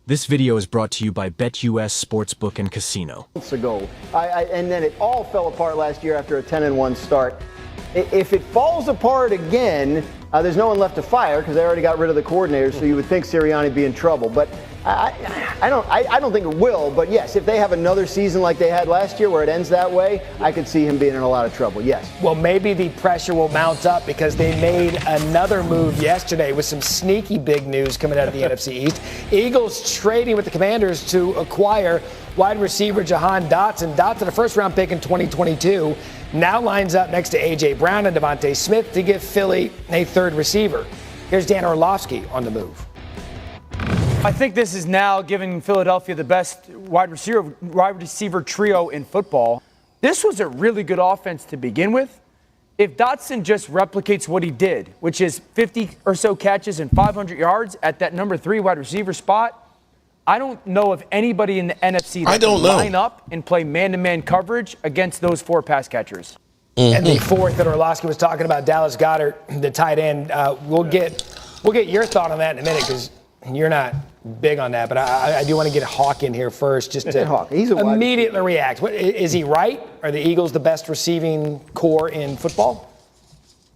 This video is brought to you by BetUS Sportsbook and Casino. Months ago, and then it all fell apart last year after a 10-1 start. If it falls apart again, there's no one left to fire because they already got rid of the coordinator, so you would think Sirianni would be in trouble. But I don't think it will. But yes, if they have another season like they had last year where it ends that way, I could see him being in a lot of trouble. Yes. Well, maybe the pressure will mount up because they made another move yesterday with some sneaky big news coming out of the NFC East. Eagles trading with the Commanders to acquire wide receiver Jahan Dotson. Dotson, a first-round pick in 2022, now lines up next to A.J. Brown and Devontae Smith to give Philly a third receiver. Here's Dan Orlovsky on the move. I think this is now giving Philadelphia the best wide receiver trio in football. This was a really good offense to begin with. If Dotson just replicates what he did, which is 50 or so catches and 500 yards at that number 3 wide receiver spot, I don't know of anybody in the NFC that can line up and play man-to-man coverage against those 4 pass catchers. And the fourth that Orlovsky was talking about, Dallas Goedert, the tight end. We'll get your thought on that in a minute because you're not big on that. But I do want to get Hawk in here first just to immediately react. Is he right? Are the Eagles the best receiving core in football?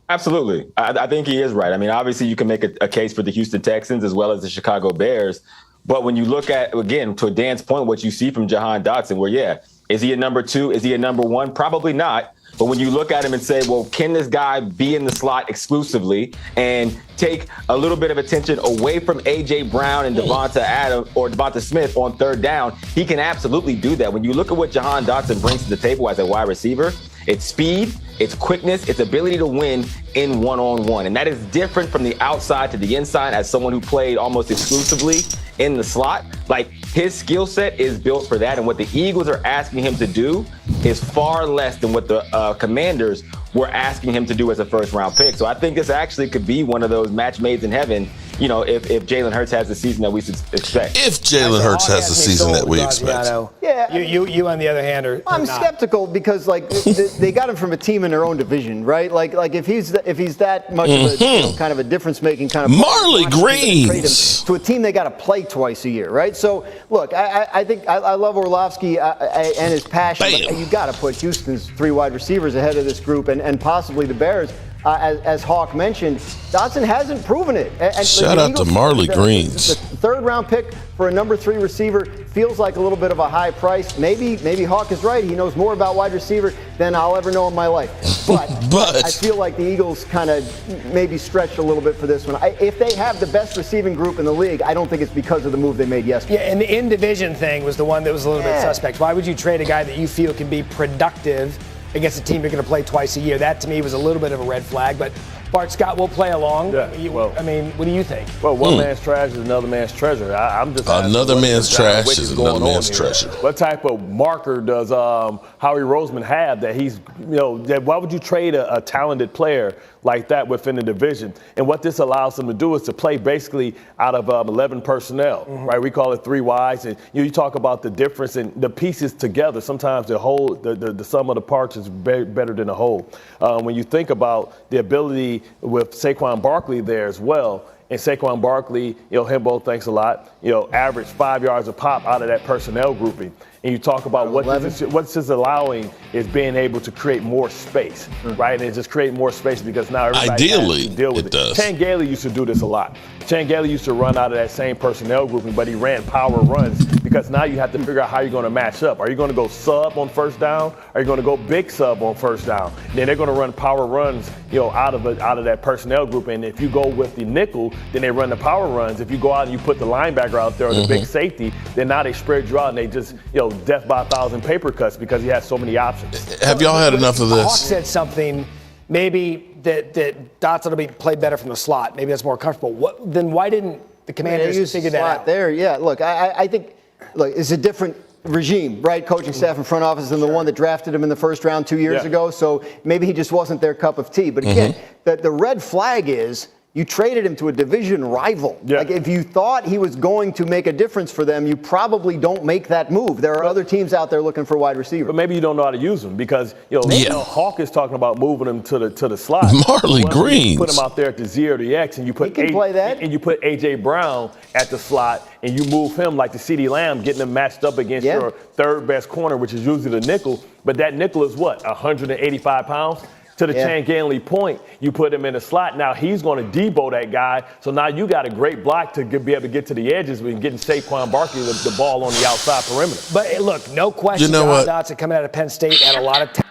Absolutely. I think he is right. I mean, obviously you can make a case for the Houston Texans as well as the Chicago Bears. But when you look at, again, to Dan's point, what you see from Jahan Dotson, where, yeah, is he a number 2? Is he a number 1? Probably not. But when you look at him and say, well, can this guy be in the slot exclusively and take a little bit of attention away from A.J. Brown and Devonta Smith on third down, he can absolutely do that. When you look at what Jahan Dotson brings to the table as a wide receiver, it's speed, it's quickness, it's ability to win in one-on-one. And that is different from the outside to the inside as someone who played almost exclusively in the slot. Like, his skill set is built for that. And what the Eagles are asking him to do is far less than what the Commanders were asking him to do as a first-round pick. So I think this actually could be one of those match made in heaven, you know, if Jalen Hurts has the season that we expect. If Jalen Hurts has the season that we expect. Yeah. You on the other hand are I'm not. skeptical because, like, they got him from a team in their own division, right? Like if he's that much of a kind of a difference-making kind of Marley Greens to a team they got to play twice a year, right? So look, I think I love Orlovsky and his passion. But you got to put Houston's 3 wide receivers ahead of this group and possibly the Bears. As Hawk mentioned, Dotson hasn't proven it. And shout out to Marley Greens. The third-round pick for a number 3 receiver feels like a little bit of a high price. Maybe Hawk is right. He knows more about wide receiver than I'll ever know in my life. But I feel like the Eagles kind of maybe stretched a little bit for this one. If they have the best receiving group in the league, I don't think it's because of the move they made yesterday. Yeah, and the in-division thing was the one that was a little bit suspect. Why would you trade a guy that you feel can be productive against a team you're going to play twice a year? That, to me, was a little bit of a red flag. But Bart Scott will play along. Yeah, I mean, what do you think? Well, one man's trash is another man's treasure. I'm just another man's trash is another man's treasure. What type of marker does Howie Roseman have that he's, why would you trade a talented player like that within the division? And what this allows them to do is to play basically out of 11 personnel, right? We call it 3 wides. And you talk about the difference in the pieces together. Sometimes the whole, the sum of the parts is better than the whole. When you think about the ability with Saquon Barkley there as well, and Saquon Barkley, Himbo, thanks a lot, averaged 5 yards a pop out of that personnel grouping. And you talk about what this is allowing is being able to create more space, right? And just create more space because now everybody has to deal with it. Chan Gailey used to do this a lot. Chan Gailey used to run out of that same personnel grouping, but he ran power runs because now you have to figure out how you're going to match up. Are you going to go sub on first down? Are you going to go big sub on first down? Then they're going to run power runs, out of that personnel group. And if you go with the nickel, then they run the power runs. If you go out and you put the linebacker out there or the big safety, then now they spread you out and they just, death by 1,000 paper cuts because he has so many options. Have y'all had enough of this? Hawk said something, maybe that Dotson will be played better from the slot. Maybe that's more comfortable. Then why didn't the Commanders figure that out? There, yeah. Look, I think, it's a different regime, right? Coaching staff and front office than the one that drafted him in the first round 2 years ago. So maybe he just wasn't their cup of tea. But again, the red flag is, You traded him to a division rival. Yeah. Like, if you thought he was going to make a difference for them, you probably don't make that move. There are other teams out there looking for wide receivers. But maybe you don't know how to use them because, Hawk is talking about moving him to the slot. Marley Greens. Put him out there at the 0 to the X, and you put play that. And you put A.J. Brown at the slot, and you move him like the Ceedee Lamb, getting him matched up against your third best corner, which is usually the nickel. But that nickel is what, 185 pounds? To the Chan Ganley point, you put him in the slot. Now he's going to debo that guy. So now you got a great block to be able to get to the edges when getting Saquon Barkley the ball on the outside perimeter. But look, no question, John Dotson coming out of Penn State had a lot of talent.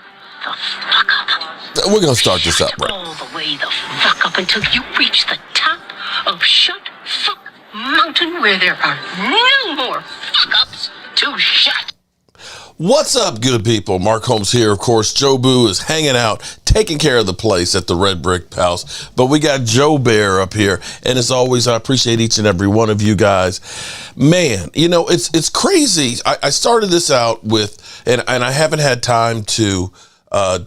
We're going to start this up, right? All the way the fuck up until you reach the top of Shut Fuck Mountain, where there are no more fuck-ups to shut. What's up, good people? Mark Holmes here. Of course, Joe Boo is hanging out, taking care of the place at the Red Brick House. But we got Joe Bear up here. And as always, I appreciate each and every one of you guys. Man, it's crazy. I started this out with, and I haven't had time to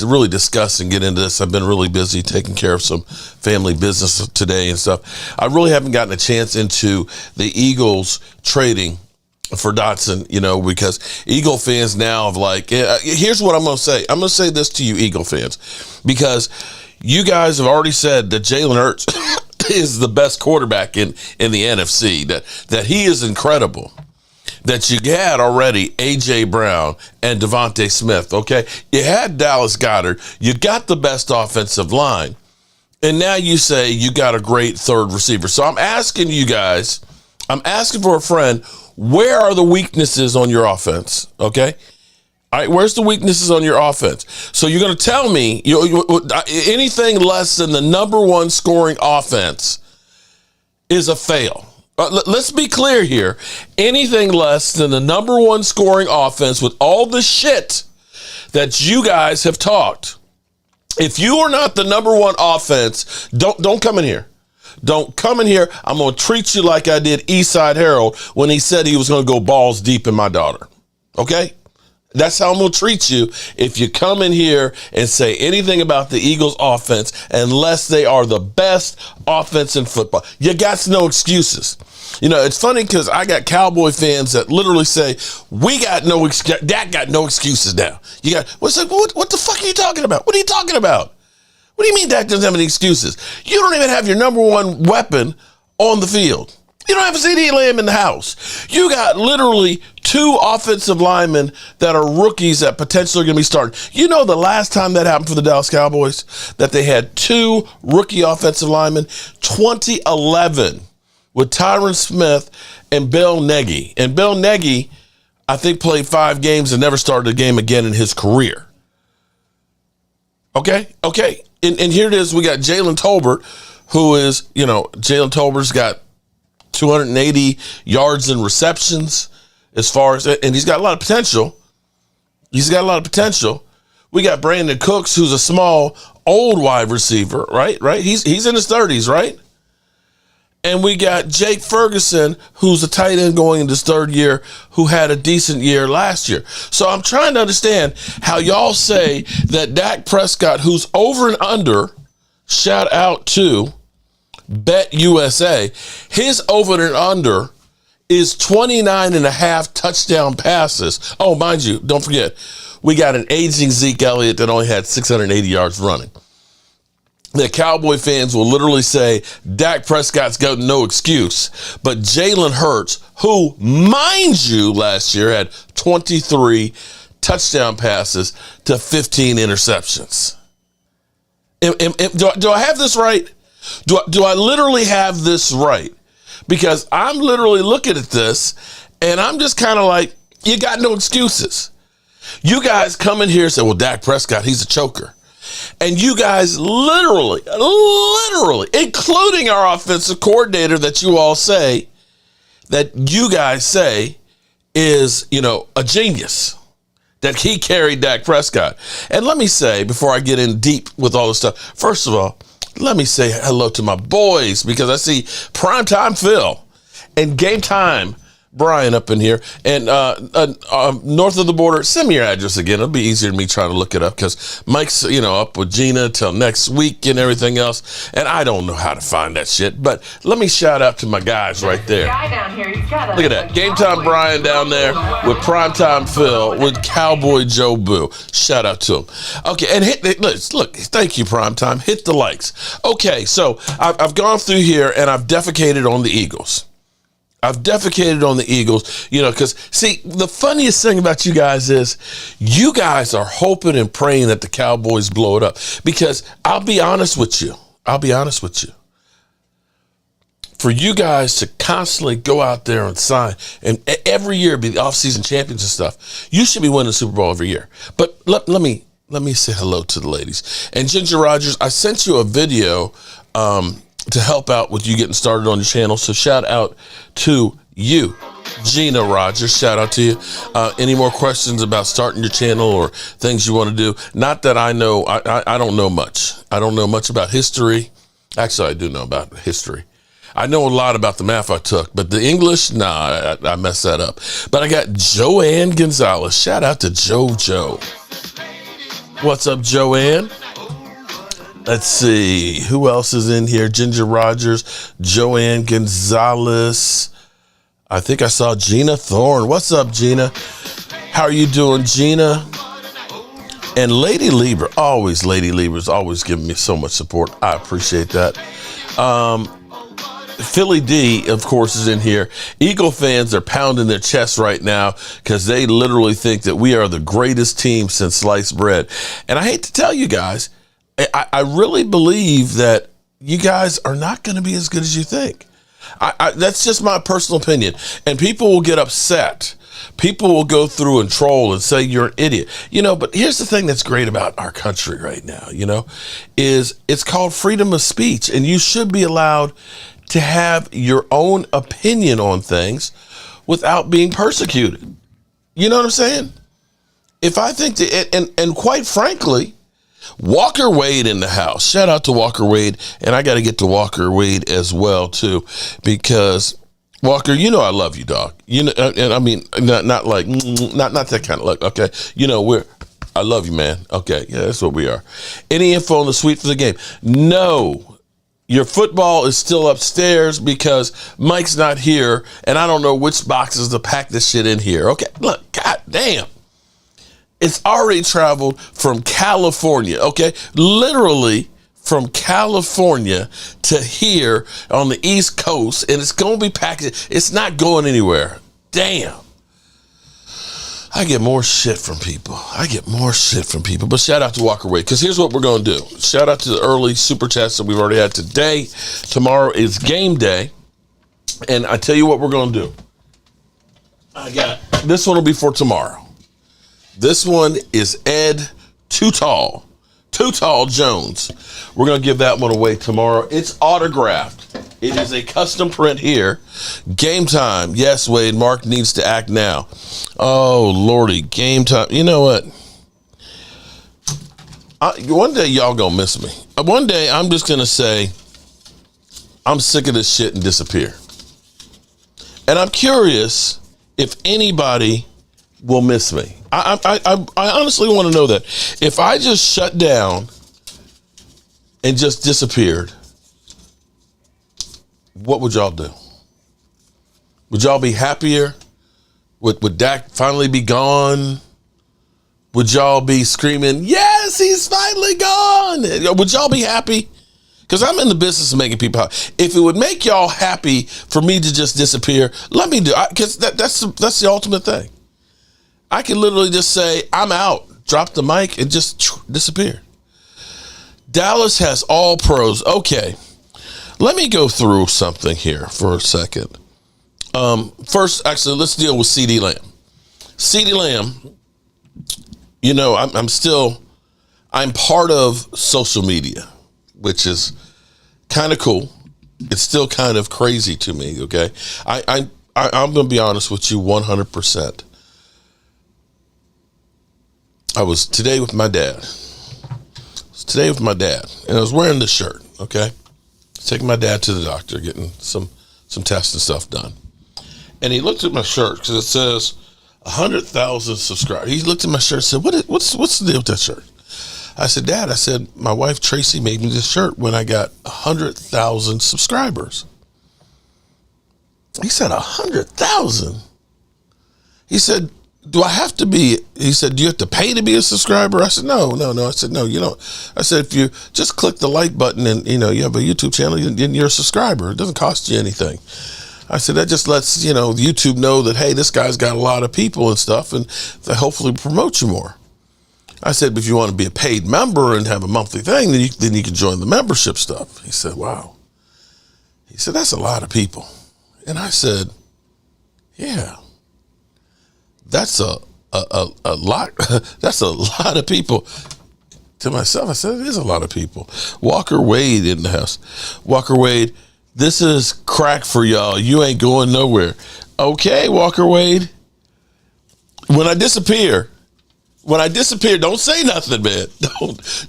really discuss and get into this. I've been really busy taking care of some family business today and stuff. I really haven't gotten a chance into the Eagles trading for Dotson, because Eagle fans now have here's what I'm going to say. I'm going to say this to you, Eagle fans, because you guys have already said that Jalen Hurts is the best quarterback in the NFC, that he is incredible, that you had already A.J. Brown and Devontae Smith, okay? You had Dallas Goedert. You got the best offensive line, and now you say you got a great third receiver. So I'm asking you guys, I'm asking for a friend, where are the weaknesses on your offense? Okay. All right. Where's the weaknesses on your offense? So you're going to tell me anything less than the number one scoring offense is a fail. Let's be clear here. Anything less than the number one scoring offense with all the shit that you guys have talked. If you are not the number one offense, don't come in here. Don't come in here. I'm going to treat you like I did Eastside Harold when he said he was going to go balls deep in my daughter. Okay? That's how I'm going to treat you if you come in here and say anything about the Eagles offense unless they are the best offense in football. You got no excuses. It's funny because I got Cowboy fans that literally say, Dak got no excuses now. What the fuck are you talking about? What are you talking about? What do you mean Dak doesn't have any excuses? You don't even have your number one weapon on the field. You don't have a Ceedee Lamb in the house. You got literally two offensive linemen that are rookies that potentially are going to be starting. The last time that happened for the Dallas Cowboys, that they had two rookie offensive linemen, 2011 with Tyron Smith and Bill Nagy. And Bill Nagy, I think, played 5 games and never started a game again in his career. Okay. And here it is. We got Jalen Tolbert, who is, Jalen Tolbert's got 280 yards in receptions and he's got a lot of potential. We got Brandon Cooks, who's a small, old wide receiver, right? He's in his 30s, right? And we got Jake Ferguson, who's a tight end going into his 3rd year, who had a decent year last year. So I'm trying to understand how y'all say that Dak Prescott, who's over and under, shout out to Bet USA, his over and under is 29.5 touchdown passes. Oh, mind you, don't forget, we got an aging Zeke Elliott that only had 680 yards running. The Cowboy fans will literally say Dak Prescott's got no excuse. But Jalen Hurts, who, mind you, last year had 23 touchdown passes to 15 interceptions. Do I have this right? Do I literally have this right? Because I'm literally looking at this, and I'm just kind of like, you got no excuses. You guys come in here and say, well, Dak Prescott, he's a choker. And you guys literally, including our offensive coordinator that you all say, that you guys say is, a genius, that he carried Dak Prescott. And let me say, before I get in deep with all this stuff, first of all, let me say hello to my boys, because I see Primetime Phil and Game Time Brian up in here. And north of the border, send me your address again. It'll be easier than me trying to look it up because Mike's, up with Gina till next week and everything else. And I don't know how to find that shit. But let me shout out to my guys right there. Look at that. Game Time Brian down there with Primetime Phil with Cowboy Joe Boo. Shout out to him. Okay, and look, thank you, Primetime. Hit the likes. Okay, so I've gone through here and I've defecated on the Eagles. Because, see, the funniest thing about you guys is you guys are hoping and praying that the Cowboys blow it up. Because I'll be honest with you. For you guys to constantly go out there and sign, and every year be the offseason champions and stuff, you should be winning the Super Bowl every year. But let me say hello to the ladies. And Ginger Rogers, I sent you a video to help out with you getting started on your channel. So shout out to you, Gina Rogers. Shout out to you. Any more questions about starting your channel or things you want to do? Not that I know. I don't know much. I don't know much about history. Actually, I do know about history. I know a lot about the math I took, but the English, I messed that up. But I got Joanne Gonzalez. Shout out to JoJo. What's up, Joanne? Let's see. Who else is in here? Ginger Rogers, Joanne Gonzalez. I think I saw Gina Thorne. What's up, Gina? How are you doing, Gina? And Lady Lieber. Lady Lieber's always giving me so much support. I appreciate that. Philly D, of course, is in here. Eagle fans are pounding their chests right now because they literally think that we are the greatest team since sliced bread. And I hate to tell you guys, I really believe that you guys are not going to be as good as you think. That's just my personal opinion. And people will get upset. People will go through and troll and say you're an idiot. But here's the thing that's great about our country right now, is it's called freedom of speech. And you should be allowed to have your own opinion on things without being persecuted. You know what I'm saying? If I think that, and quite frankly, Walker Wade in the house. Shout out to Walker Wade. And I got to get to Walker Wade as well, too, because Walker, I love you, dog. And I mean, not that kind of look. Okay. I love you, man. Okay. Yeah, that's what we are. Any info on the suite for the game? No. Your football is still upstairs because Mike's not here, and I don't know which boxes to pack this shit in here. Okay, look, god damn. It's already traveled from California, okay? Literally from California to here on the East Coast, and it's going to be packaged. It's not going anywhere. Damn. I get more shit from people. But shout out to Walker Wade, because here's what we're going to do. Shout out to the early super chats that we've already had today. Tomorrow is game day. And I tell you what we're going to do. This one will be for tomorrow. This one is Ed Too Tall Jones. We're going to give that one away tomorrow. It's autographed. It is a custom print here. Game time. Yes, Wade. Mark needs to act now. Oh, Lordy. Game time. You know what? One day y'all going to miss me. One day I'm just going to say, I'm sick of this shit and disappear. And I'm curious if anybody will miss me. I honestly want to know that. If I just shut down and just disappeared, what would y'all do? Would y'all be happier? Would Dak finally be gone? Would y'all be screaming, yes, he's finally gone? Would y'all be happy? Because I'm in the business of making people happy. If it would make y'all happy for me to just disappear, let me do it. Because that's the ultimate thing. I can literally just say, I'm out, drop the mic, and just disappear. Dallas has all pros. Okay, let me go through something here for a second. First, actually, let's deal with Ceedee Lamb. Ceedee Lamb, I'm part of social media, which is kind of cool. It's still kind of crazy to me, okay? I'm going to be honest with you 100%. I was today with my dad. And I was wearing this shirt, okay? Taking my dad to the doctor, getting some tests and stuff done. And he looked at my shirt because it says 100,000 subscribers. He looked at my shirt and said, what's the deal with that shirt? I said, Dad, my wife Tracy made me this shirt when I got 100,000 subscribers. He said, 100,000? He said, do I have to be, he said, do you have to pay to be a subscriber? I said, no. I said, no, you don't. I said, if you just click the like button and, you have a YouTube channel, then you're a subscriber. It doesn't cost you anything. I said, that just lets, YouTube know that, hey, this guy's got a lot of people and stuff, and they hopefully promote you more. I said, but if you want to be a paid member and have a monthly thing, then you can join the membership stuff. He said, wow. He said, that's a lot of people. And I said, yeah. That's a lot. That's a lot of people. To myself, I said, it is a lot of people. Walker Wade in the house. Walker Wade, this is crack for y'all. You ain't going nowhere. Okay, Walker Wade. When I disappear, don't say nothing, man.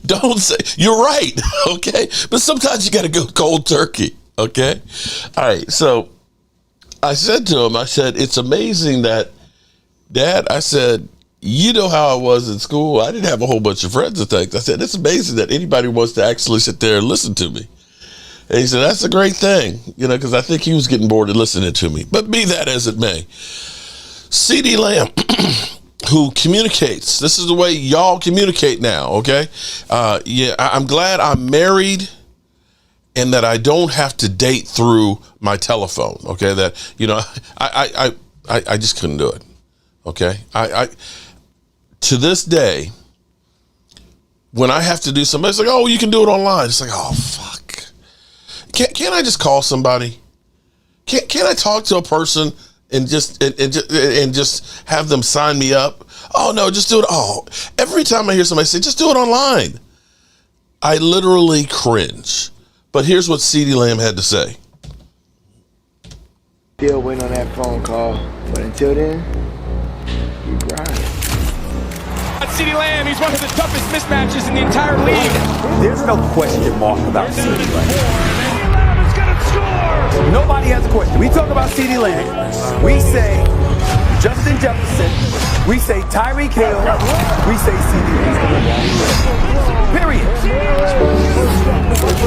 Don't say. You're right. Okay, but sometimes you got to go cold turkey. Okay. All right. So I said to him, it's amazing that. Dad, I said, you know how I was in school. I didn't have a whole bunch of friends and things. I said, it's amazing that anybody wants to actually sit there and listen to me. And he said, that's a great thing, because I think he was getting bored of listening to me. But be that as it may. Ceedee Lamb, who communicates. This is the way y'all communicate now, okay? I'm glad I'm married and that I don't have to date through my telephone, okay? That, I just couldn't do it. Okay, I to this day, when I have to do something, it's like, oh, you can do it online. It's like, oh, fuck. Can't I just call somebody? Can't I talk to a person and just have them sign me up? Oh no, just do it. Oh, every time I hear somebody say, just do it online, I literally cringe. But here's what Ceedee Lamb had to say. Still waiting on that phone call, but until then. Ceedee Lamb, he's one of the toughest mismatches in the entire league. There's no question mark about Ceedee Lamb. Ceedee Lamb is going to score. Nobody has a question. We talk about Ceedee Lamb. We say Justin Jefferson. We say Tyreek Hill. We say Ceedee Lamb. Period.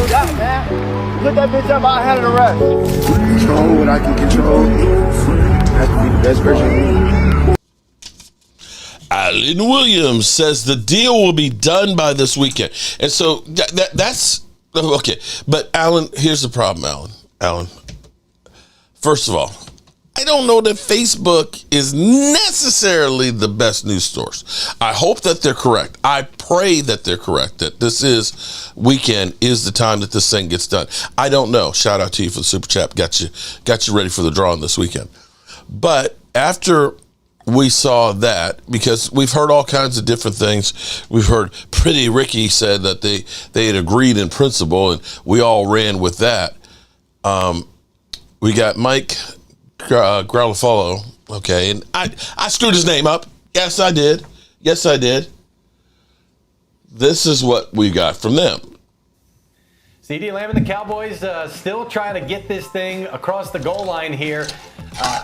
Yeah, man. Put that bitch up. I had it arrest. Control what I can control. That's the best version. Alan Williams says the deal will be done by this weekend. And so that's okay. But Alan, here's the problem, Alan. First of all, I don't know that Facebook is necessarily the best news source. I hope that they're correct. I pray that they're correct, that this weekend is the time that this thing gets done. I don't know. Shout out to you for the super chat. Got you ready for the drawing this weekend. But after we saw that, because we've heard all kinds of different things. We've heard Pretty Ricky said that they had agreed in principle, and we all ran with that. We got Mike Garofalo, okay, and I screwed his name up. Yes, I did. This is what we got from them. Ceedee Lamb and the Cowboys still trying to get this thing across the goal line here.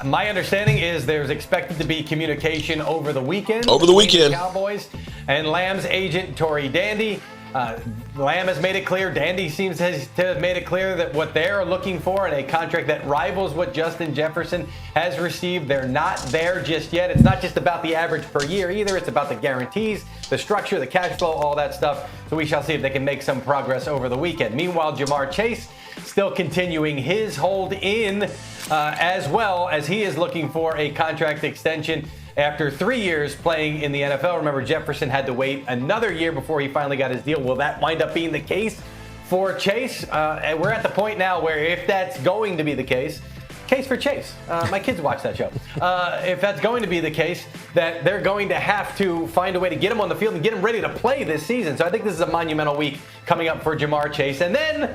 My understanding is there's expected to be communication over the weekend. The Cowboys and Lamb's agent, Tori Dandy. Lamb has made it clear, Dandy seems to have made it clear that what they're looking for in a contract that rivals what Justin Jefferson has received, they're not there just yet. It's not just about the average per year either. It's about the guarantees, the structure, the cash flow, all that stuff. So we shall see if they can make some progress over the weekend. Meanwhile, Jamar Chase still continuing his hold in as well as he is looking for a contract extension. After 3 years playing in the NFL, remember Jefferson had to wait another year before he finally got his deal. Will that wind up being the case for Chase? And we're at the point now where if that's going to be the case for Chase. My kids watch that show. If that's going to be the case, that they're going to have to find a way to get him on the field and get him ready to play this season. So I think this is a monumental week coming up for Jamar Chase. And then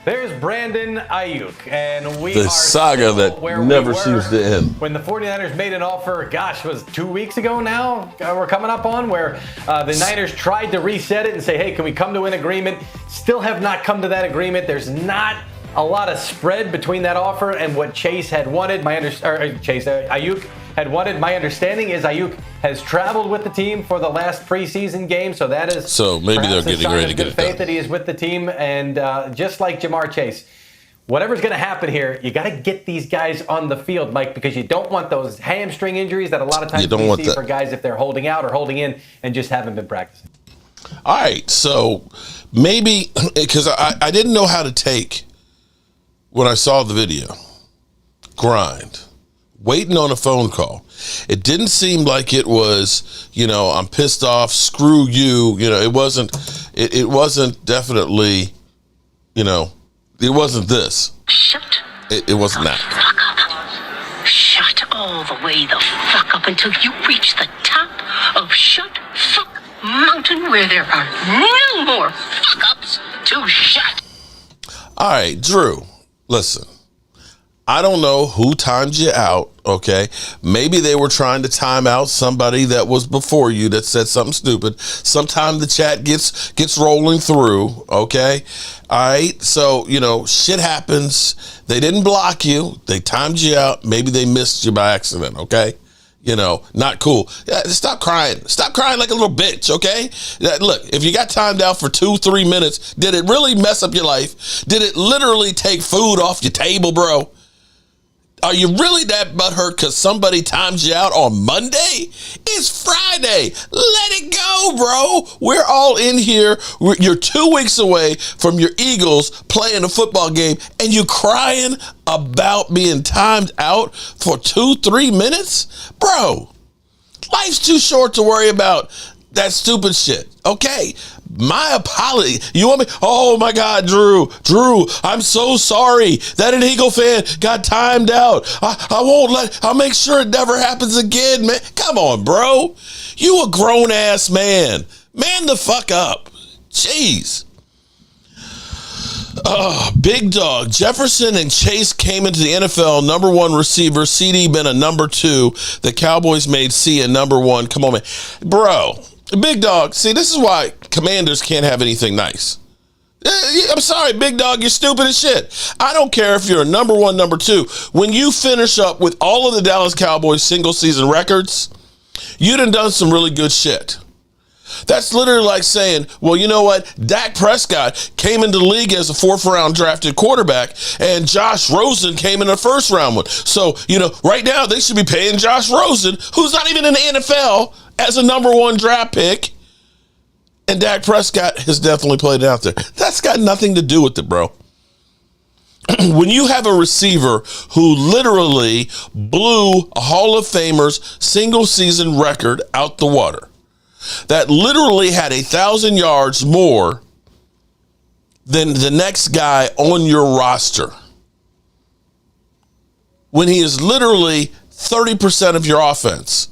there's Brandon Ayuk, and the saga that never seems to end. When the 49ers made an offer, gosh, was 2 weeks ago now we're coming up on, where the Niners tried to reset it and say, hey, can we come to an agreement? Still have not come to that agreement. There's not a lot of spread between that offer and what Chase had wanted. Ayuk had wanted. My understanding is Ayuk has traveled with the team for the last preseason game, so that is maybe they're getting ready to get it done. Faith that he is with the team, and just like Jamar Chase, whatever's going to happen here, you got to get these guys on the field, Mike, because you don't want those hamstring injuries that a lot of times we see for guys if they're holding out or holding in and just haven't been practicing. All right, so maybe because I didn't know how to take when I saw the video. Grind. Waiting on a phone call. It didn't seem like it was, I'm pissed off, screw you. It wasn't definitely, it wasn't this. Shut it wasn't that. Fuck up. Shut all the way the fuck up until you reach the top of Shut Fuck Mountain, where there are no more fuck ups to shut. All right, Drew, listen. I don't know who timed you out, okay? Maybe they were trying to time out somebody that was before you that said something stupid. Sometimes the chat gets rolling through, okay? All right, so, shit happens. They didn't block you. They timed you out. Maybe they missed you by accident, okay? Not cool. Yeah, stop crying. Stop crying like a little bitch, okay? Look, if you got timed out for 2-3 minutes, did it really mess up your life? Did it literally take food off your table, bro? Are you really that butthurt because somebody timed you out on Monday? It's Friday. Let it go, bro. We're all in here. You're 2 weeks away from your Eagles playing a football game, and you crying about being timed out for 2-3 minutes? Bro, life's too short to worry about that stupid shit, okay? My apology. You want me? Oh my God, Drew, I'm so sorry that an Eagle fan got timed out. I'll make sure it never happens again, man. Come on, bro. You a grown ass man. Man the fuck up. Jeez. Big dog. Jefferson and Chase came into the NFL number 1 receiver. Ceedee been a number 2. The Cowboys made C a number 1. Come on, man. Bro. Big dog, see, this is why Commanders can't have anything nice. I'm sorry, big dog, you're stupid as shit. I don't care if you're a number 1, number 2. When you finish up with all of the Dallas Cowboys single season records, you done some really good shit. That's literally like saying, well, you know what? Dak Prescott came into the league as a 4th round drafted quarterback, and Josh Rosen came in a 1st round one. So, right now they should be paying Josh Rosen, who's not even in the NFL, as a number 1 draft pick. And Dak Prescott has definitely played out there. That's got nothing to do with it, bro. When you have a receiver who literally blew a Hall of Famer's single season record out the water, that literally had 1,000 yards more than the next guy on your roster, when he is literally 30% of your offense.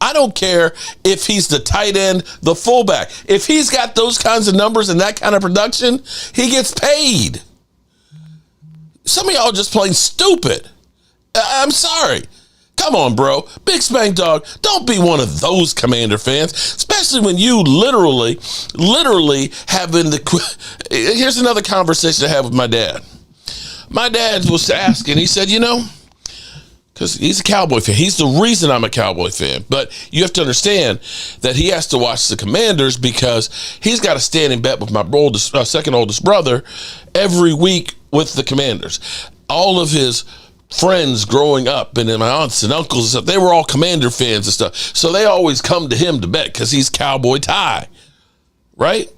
I don't care if he's the tight end, the fullback. If he's got those kinds of numbers and that kind of production, he gets paid. Some of y'all just plain stupid. I'm sorry. Come on, bro. Big Spank Dog, don't be one of those Commander fans, especially when you literally have been Here's another conversation I had with my dad. My dad was asking, he said, because he's a Cowboy fan. He's the reason I'm a Cowboy fan. But you have to understand that he has to watch the Commanders because he's got a standing bet with my second oldest brother every week with the Commanders. All of his friends growing up and my aunts and uncles and stuff, they were all Commander fans and stuff. So they always come to him to bet because he's Cowboy tie, right?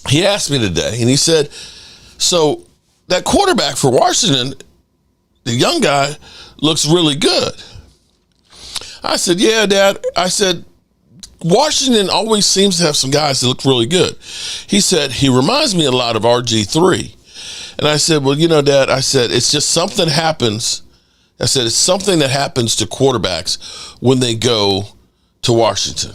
He asked me today, and he said, so that quarterback for Washington, the young guy, looks really good. I said, yeah, Dad. I said, Washington always seems to have some guys that look really good. He said, he reminds me a lot of RG3. And I said, well, Dad, I said, it's just something happens. I said, it's something that happens to quarterbacks when they go to Washington.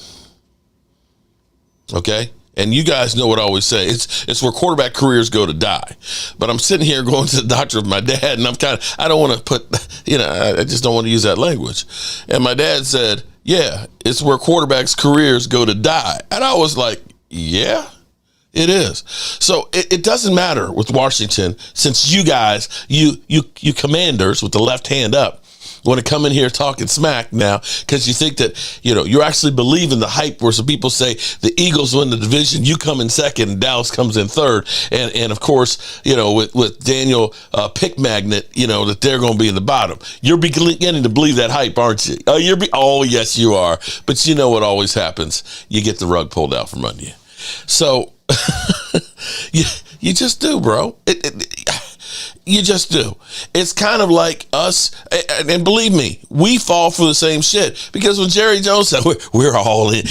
Okay? And you guys know what I always say. It's where quarterback careers go to die. But I'm sitting here going to the doctor with my dad, and I don't want to put, I just don't want to use that language. And my dad said, yeah, it's where quarterbacks' careers go to die. And I was like, yeah? It is. So it doesn't matter with Washington, since you guys, you commanders with the left hand up, want to come in here talking smack now because you think that, you actually believe in the hype where some people say the Eagles win the division, you come in second, and Dallas comes in third. And of course, with Daniel Pick Magnet, that they're going to be in the bottom. You're beginning to believe that hype, aren't you? Oh, yes, you are. But you know what always happens? You get the rug pulled out from under you. So you just do, bro. You just do. It's kind of like us, and believe me, we fall for the same shit. Because when Jerry Jones said, we're all in,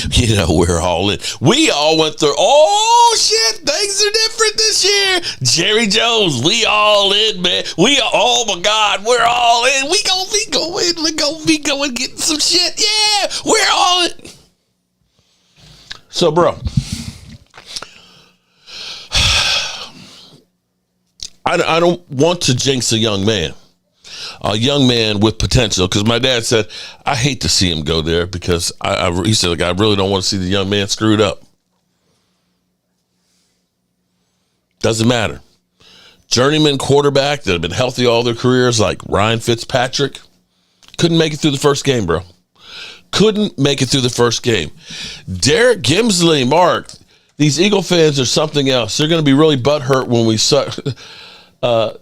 we're all in. We all went through, oh, shit, things are different this year. Jerry Jones, we all in, man. Oh, my God, we're all in. We gonna be going getting some shit. Yeah, we're all in. So, bro, I don't want to jinx a young man with potential, because my dad said, I hate to see him go there because he said, I really don't want to see the young man screwed up. Doesn't matter. Journeyman quarterback that have been healthy all their careers, like Ryan Fitzpatrick, couldn't make it through the first game, bro. Couldn't make it through the first game. Derek Gimsley, Mark, these Eagle fans are something else. They're going to be really butthurt when we suck. They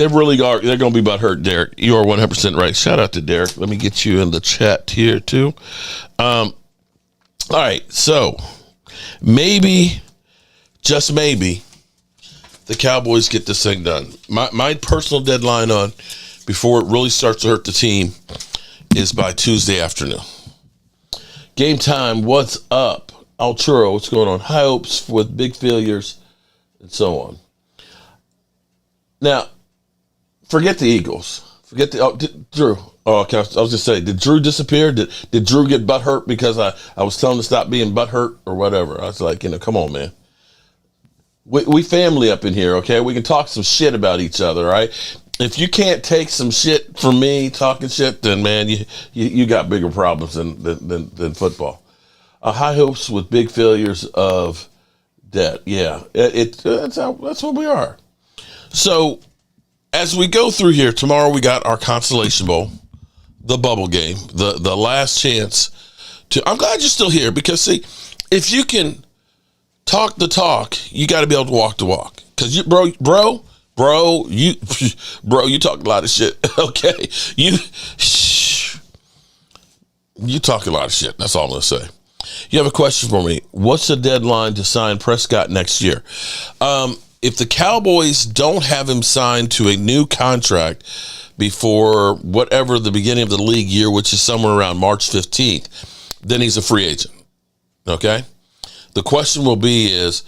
really are. They're going to be butthurt, Derek. You are 100% right. Shout out to Derek. Let me get you in the chat here, too. All right, so maybe, just maybe, the Cowboys get this thing done. My personal deadline on before it really starts to hurt the team is by Tuesday afternoon. Game time, what's up? Alturo, what's going on? High hopes with big failures, and so on. Now, forget the Eagles. Forget Drew. Oh, okay, I was just saying, did Drew disappear? Did Drew get butthurt because I was telling him to stop being butthurt or whatever? I was like, come on, man. We family up in here, okay? We can talk some shit about each other, right? If you can't take some shit from me talking shit, then, man, you got bigger problems than football. High hopes with big failures of debt. Yeah, that's what we are. So as we go through here, tomorrow we got our Consolation Bowl, the bubble game, the last chance to. I'm glad you're still here because, see, if you can talk the talk, you got to be able to walk the walk. Because you talk a lot of shit. Okay, you talk a lot of shit. That's all I'm gonna say. You have a question for me. What's the deadline to sign Prescott next year? If the Cowboys don't have him signed to a new contract before whatever the beginning of the league year, which is somewhere around March 15th, then he's a free agent. Okay? The question will be is,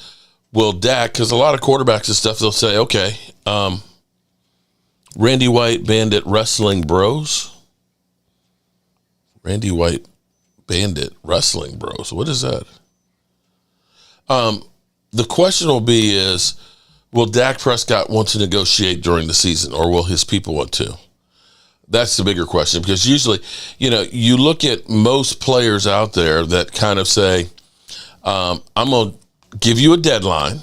will Dak, because a lot of quarterbacks and stuff, they'll say, okay, Randy White, Bandit Wrestling Bros. Randy White, Bandit Wrestling Bros. What is that? The question will be is, will Dak Prescott want to negotiate during the season, or will his people want to? That's the bigger question, because usually, you look at most players out there that kind of say, I'm going to give you a deadline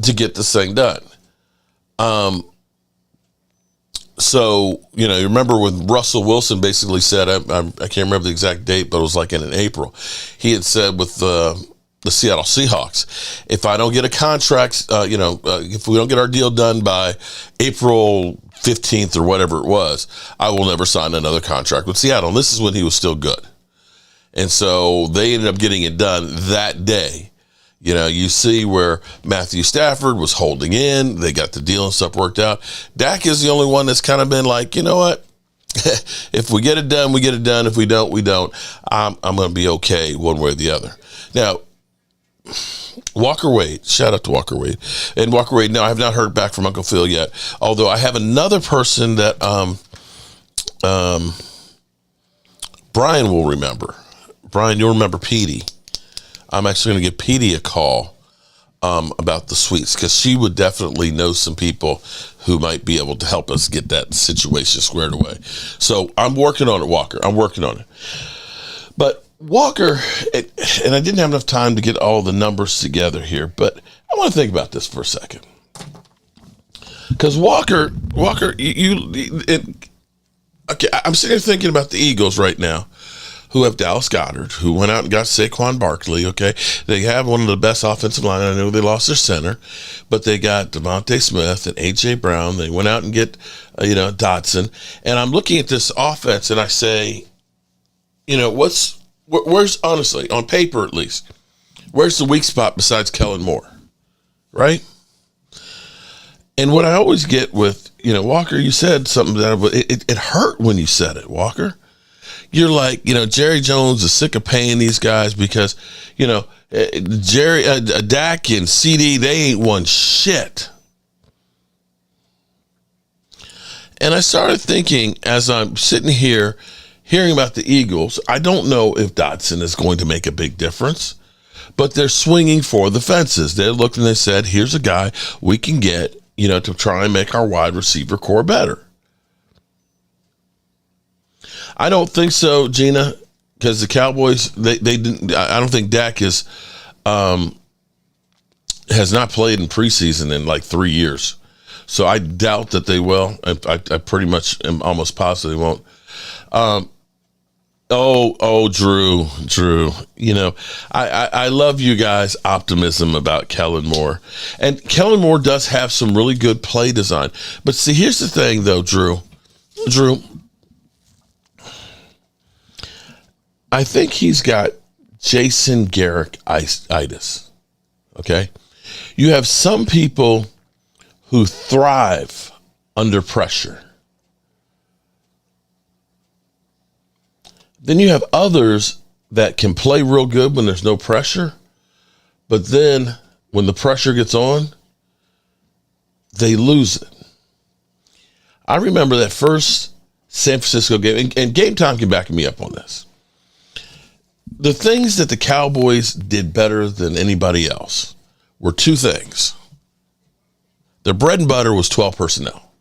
to get this thing done. So, you remember when Russell Wilson basically said, I can't remember the exact date, but it was like in April. He had said with the Seattle Seahawks, if I don't get a contract, if we don't get our deal done by April 15th or whatever it was, I will never sign another contract with Seattle. And this is when he was still good. And so they ended up getting it done that day. You see where Matthew Stafford was holding in. They got the deal and stuff worked out. Dak is the only one that's kind of been like, you know what? If we get it done, we get it done. If we don't, we don't. I'm going to be okay one way or the other. Now, Walker Wade, shout out to Walker Wade. And Walker Wade, no, I have not heard back from Uncle Phil yet. Although I have another person that Brian will remember. Brian, you'll remember Petey. I'm actually going to give Petey a call about the suites, because she would definitely know some people who might be able to help us get that situation squared away. So I'm working on it, Walker. I'm working on it. But Walker, and I didn't have enough time to get all the numbers together here, but I want to think about this for a second. Because Walker, okay, I'm sitting here thinking about the Eagles right now, who have Dallas Goedert, who went out and got Saquon Barkley, okay? They have one of the best offensive line. I know they lost their center, but they got Devontae Smith and A.J. Brown. They went out and get, Dotson. And I'm looking at this offense, and I say, where's, honestly, on paper at least, where's the weak spot besides Kellen Moore, right? And what I always get with, Walker, you said something that it hurt when you said it, Walker. You're like, Jerry Jones is sick of paying these guys because, Dak and Ceedee, they ain't won shit. And I started thinking as I'm sitting here hearing about the Eagles, I don't know if Dotson is going to make a big difference, but they're swinging for the fences. They looked and they said, here's a guy we can get, to try and make our wide receiver core better. I don't think so, Gina, because the Cowboys, they didn't. I don't think Dak has not played in preseason in like 3 years, so I doubt that they will. I pretty much am almost positive they won't. Drew, I love you guys' optimism about Kellen Moore, and Kellen Moore does have some really good play design. But see, here's the thing, though, Drew. I think he's got Jason Garrett-itis, okay? You have some people who thrive under pressure. Then you have others that can play real good when there's no pressure, but then when the pressure gets on, they lose it. I remember that first San Francisco game, and Game Time can back me up on this. The things that the Cowboys did better than anybody else were two things. Their bread and butter was 12 personnel.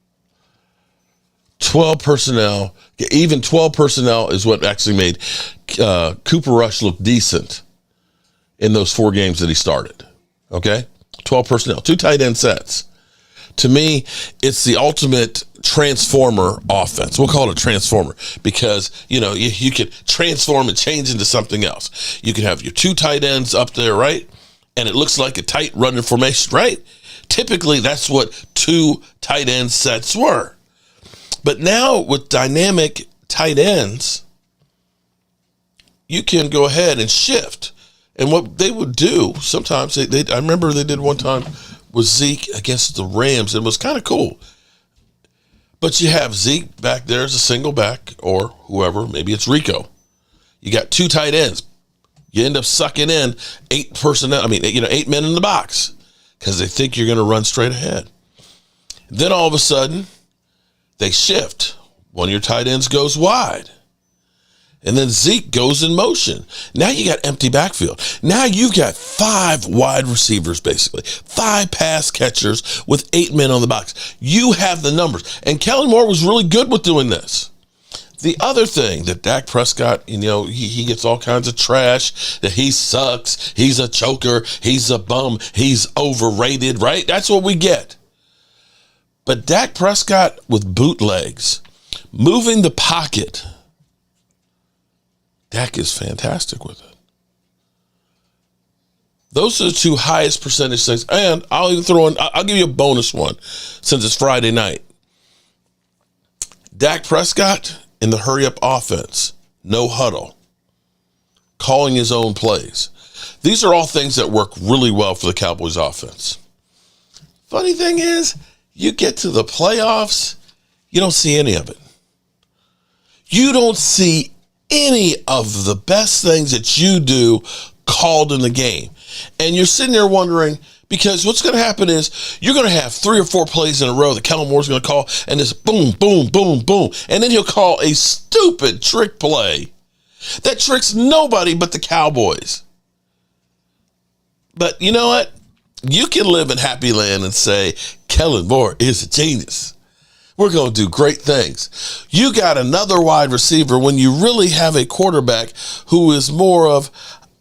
12 personnel, even 12 personnel is what actually made Cooper Rush look decent in those 4 games that he started. Okay? 12 personnel, 2 tight end sets. To me, it's the ultimate transformer offense. We'll call it a transformer because, you could transform and change into something else. You could have your 2 tight ends up there, right? And it looks like a tight running formation, right? Typically, that's what 2 tight end sets were. But now with dynamic tight ends, you can go ahead and shift. And what they would do sometimes, I remember they did one time with Zeke against the Rams. It was kind of cool. But you have Zeke back there as a single back or whoever, maybe it's Rico. You got 2 tight ends. You end up sucking in 8 personnel. 8 men in the box because they think you're going to run straight ahead. Then all of a sudden, they shift. One of your tight ends goes wide. And then Zeke goes in motion. Now you got empty backfield. Now you've got 5 wide receivers, basically. 5 pass catchers with 8 men on the box. You have the numbers. And Kellen Moore was really good with doing this. The other thing that Dak Prescott, he gets all kinds of trash, that he sucks, he's a choker, he's a bum, he's overrated, right? That's what we get. But Dak Prescott with bootlegs, moving the pocket, Dak is fantastic with it. Those are the 2 highest percentage things. And I'll give you a bonus one since it's Friday night. Dak Prescott in the hurry-up offense, no huddle, calling his own plays. These are all things that work really well for the Cowboys offense. Funny thing is, you get to the playoffs, you don't see any of it. You don't see any of the best things that you do called in the game. And you're sitting there wondering, because what's going to happen is you're going to have 3 or 4 plays in a row that Kellen Moore's going to call, and it's boom, boom, boom, boom. And then he'll call a stupid trick play that tricks nobody but the Cowboys. But you know what? You can live in happy land and say, Kellen Moore is a genius. We're going to do great things. You got another wide receiver when you really have a quarterback who is more of,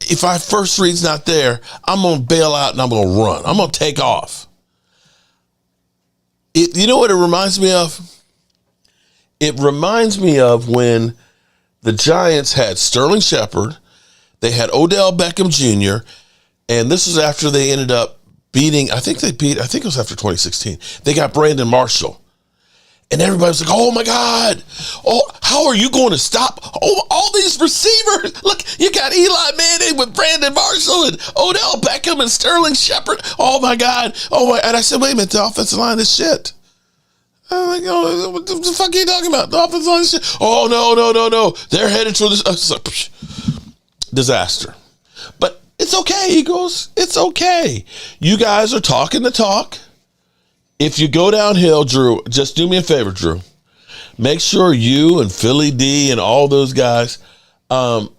if our first read's not there, I'm going to bail out and I'm going to run. I'm going to take off. You know what it reminds me of? It reminds me of when the Giants had Sterling Shepard, they had Odell Beckham Jr., and this is after they ended up beating, I think it was after 2016. They got Brandon Marshall. And everybody was like, oh, my God. Oh, how are you going to stop all these receivers? Look, you got Eli Manning with Brandon Marshall and Odell Beckham and Sterling Shepard. Oh, my God. And I said, wait a minute, the offensive line is shit. I'm like, oh, what the fuck are you talking about? The offensive line is shit. Oh, no. They're headed for this. Disaster. But it's okay, Eagles. It's okay. You guys are talking the talk. If you go downhill, Drew, just do me a favor, Drew. Make sure you and Philly D and all those guys, Jalen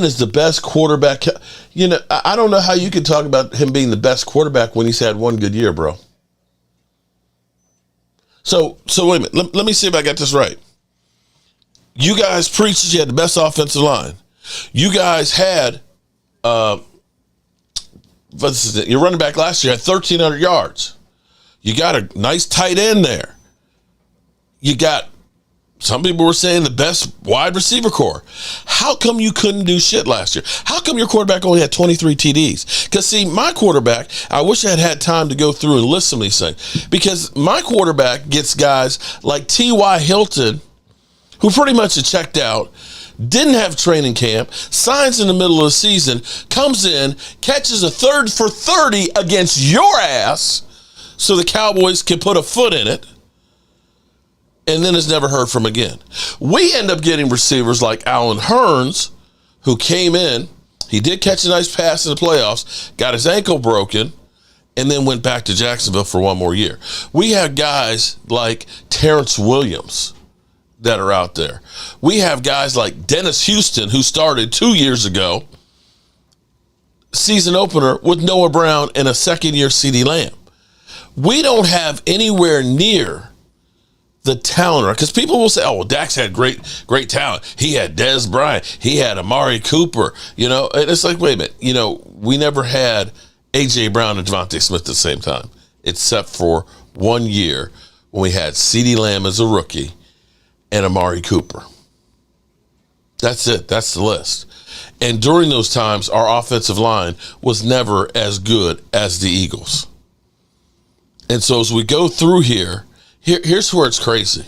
is the best quarterback. You know, I don't know how you could talk about him being the best quarterback when he's had one good year, bro. So wait a minute. Let me see if I got this right. You guys preached that you had the best offensive line. You guys had, your running back last year had 1,300 yards. You got a nice tight end there. You got, some people were saying, the best wide receiver core. How come you couldn't do shit last year? How come your quarterback only had 23 TDs? Because, see, my quarterback, I wish I had had time to go through and listen to these things. Because my quarterback gets guys like T.Y. Hilton, who pretty much had checked out, didn't have training camp, signs in the middle of the season, comes in, catches a 3rd for 30 against your ass, so the Cowboys can put a foot in it, and then is never heard from again. We end up getting receivers like Allen Hurns, who came in. He did catch a nice pass in the playoffs, got his ankle broken, and then went back to Jacksonville for one more year. We have guys like Terrence Williams that are out there. We have guys like Dennis Houston, who started 2 years ago, season opener with Noah Brown and a second-year Ceedee Lamb. We don't have anywhere near the talent, because people will say, oh, well, Dak's had great talent. He had Dez Bryant. He had Amari Cooper, and it's like, wait a minute, we never had A.J. Brown and Devontae Smith at the same time, except for 1 year when we had Ceedee Lamb as a rookie and Amari Cooper. That's it. That's the list. And during those times, our offensive line was never as good as the Eagles. And so as we go through here's where it's crazy.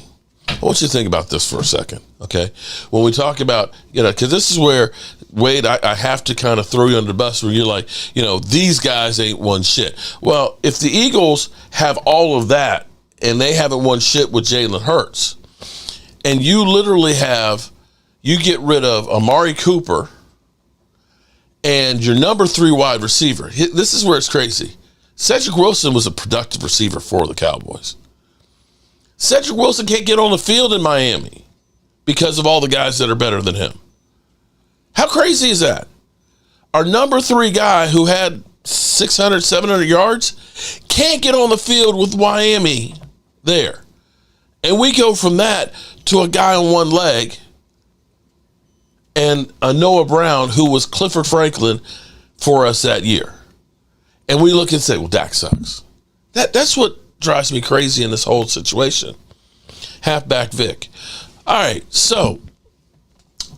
I want you to think about this for a second, okay? When we talk about, because this is where, Wade, I have to kind of throw you under the bus where you're like, these guys ain't won shit. Well, if the Eagles have all of that and they haven't won shit with Jalen Hurts, and you literally you get rid of Amari Cooper and your number 3 wide receiver. This is where it's crazy. Cedric Wilson was a productive receiver for the Cowboys. Cedric Wilson can't get on the field in Miami because of all the guys that are better than him. How crazy is that? Our number 3 guy who had 600, 700 yards can't get on the field with Miami there. And we go from that to a guy on one leg and a Noah Brown who was Clifford Franklin for us that year. And we look and say, well, Dak sucks. That's what drives me crazy in this whole situation. Halfback Vic. All right, so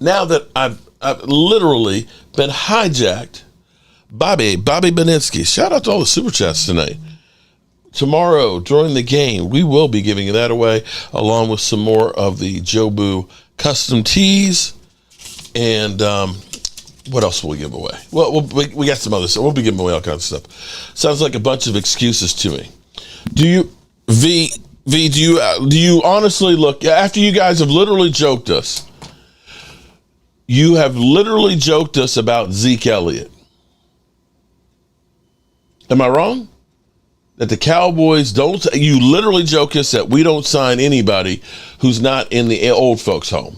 now that I've literally been hijacked, Bobby Beninsky, shout out to all the super chats tonight. Tomorrow, during the game, we will be giving that away, along with some more of the Jobu custom tees. And what else will we give away? Well, we got some other stuff. We'll be giving away all kinds of stuff. Sounds like a bunch of excuses to me. Do you, do you honestly look, after you guys have literally joked us, you have literally joked us about Zeke Elliott. Am I wrong? That the Cowboys you literally joke us that we don't sign anybody who's not in the old folks' home.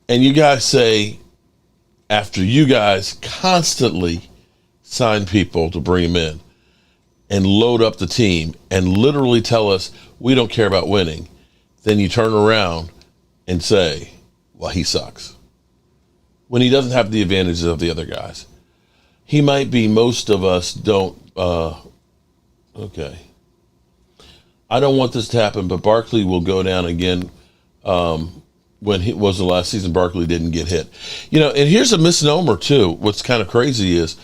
And you guys say, after you guys constantly sign people to bring him in and load up the team and literally tell us we don't care about winning, then you turn around and say, well, he sucks. When he doesn't have the advantages of the other guys. He might be, most of us don't, okay. I don't want this to happen, but Barkley will go down again. When it was the last season, Barkley didn't get hit. You know, and here's a misnomer too. What's kind of crazy is,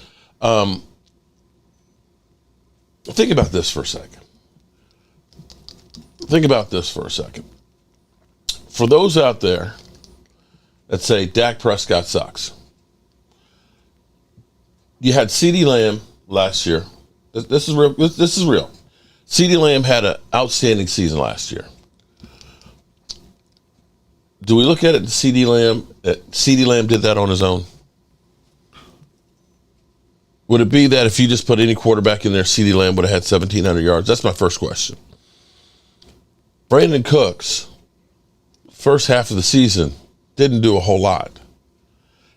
think about this for a second. For those out there that say Dak Prescott sucks, you had Ceedee Lamb last year. This is real. This is real. Ceedee Lamb had an outstanding season last year. Do we look at it, Ceedee Lamb did that on his own? Would it be that if you just put any quarterback in there, Ceedee Lamb would have had 1,700 yards? That's my first question. Brandon Cooks, first half of the season, didn't do a whole lot.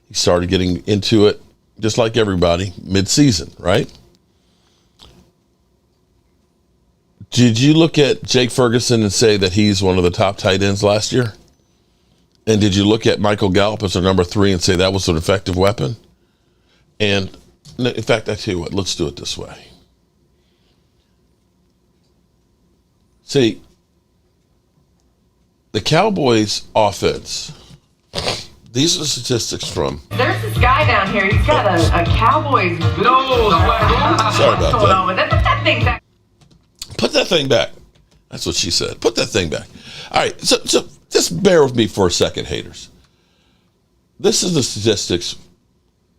He started getting into it, just like everybody, mid-season, right? Did you look at Jake Ferguson and say that he's one of the top tight ends last year? And did you look at Michael Gallup as our number 3 and say that was an effective weapon? And in fact, I tell you what, let's do it this way. See, the Cowboys offense, these are the statistics from. There's this guy down here, he's got a Cowboys boot. Sorry about that. Put that thing back. Put that thing back. That's what she said. Put that thing back. All right, so just bear with me for a second, haters. This is the statistics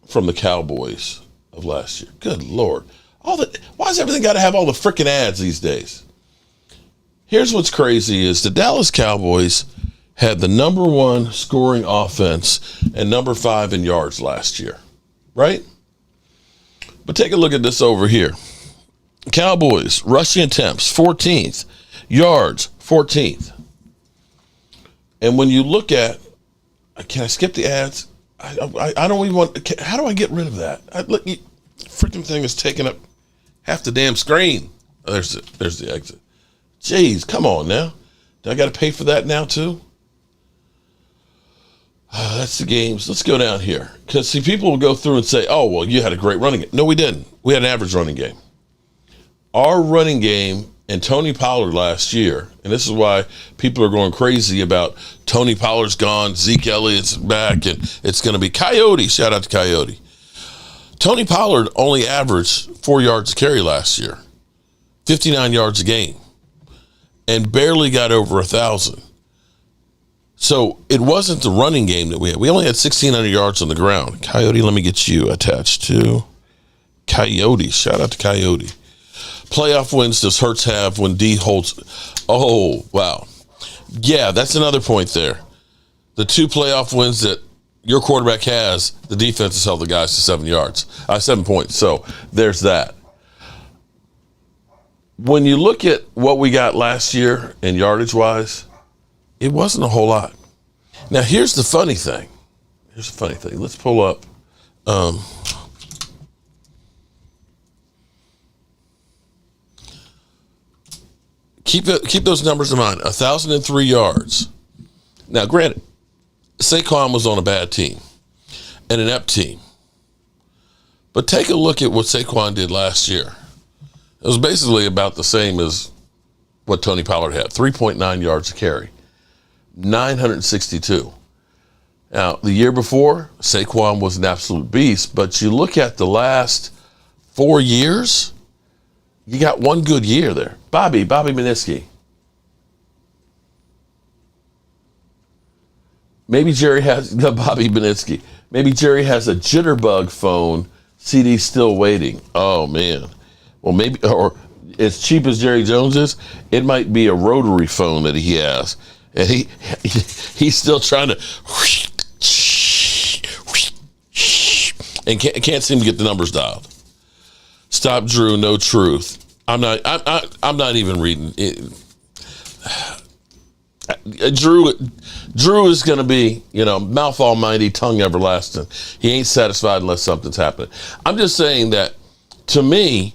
from the Cowboys of last year. Good Lord. Why does everything got to have all the freaking ads these days? Here's what's crazy is the Dallas Cowboys had the number 1 scoring offense and number 5 in yards last year, right? But take a look at this over here. Cowboys, rushing attempts, 14th. Yards, 14th. And when you look at, can I skip the ads? I don't even want, how do I get rid of that? Freaking thing is taking up half the damn screen. Oh, there's the exit. Jeez, come on now. Do I got to pay for that now too? That's the games. Let's go down here. Because, see, people will go through and say, oh, well, you had a great running game. No, we didn't. We had an average running game. Our running game and Tony Pollard last year, and this is why people are going crazy about Tony Pollard's gone, Zeke Elliott's back, and it's going to be Coyote. Shout out to Coyote. Tony Pollard only averaged 4 yards a carry last year, 59 yards a game, and barely got over 1,000. So it wasn't the running game that we had. We only had 1,600 yards on the ground. Coyote, let me get you attached to Coyote. Shout out to Coyote. Playoff wins does Hurts have when D holds? Oh, wow. Yeah, that's another point there. The 2 playoff wins that your quarterback has, the defense has held the guys to 7 points. So there's that. When you look at what we got last year in yardage-wise, it wasn't a whole lot. Now, here's the funny thing. Let's pull up. Keep those numbers in mind. 1,003 yards. Now, granted, Saquon was on a bad team, an inept team. But take a look at what Saquon did last year. It was basically about the same as what Tony Pollard had. 3.9 yards a carry. 962. Now, the year before, Saquon was an absolute beast, but you look at the last 4 years, you got one good year there. Bobby Miniski. Maybe Jerry has Bobby Beninsky. Maybe Jerry has a jitterbug phone. CD's still waiting. Oh man. Well, maybe, or as cheap as Jerry Jones is, it might be a rotary phone that he has, and he's still trying to and can't seem to get the numbers dialed. Stop Drew, no truth. I'm not even reading it. Drew is going to be, mouth almighty, tongue everlasting. He ain't satisfied unless something's happening. I'm just saying that to me,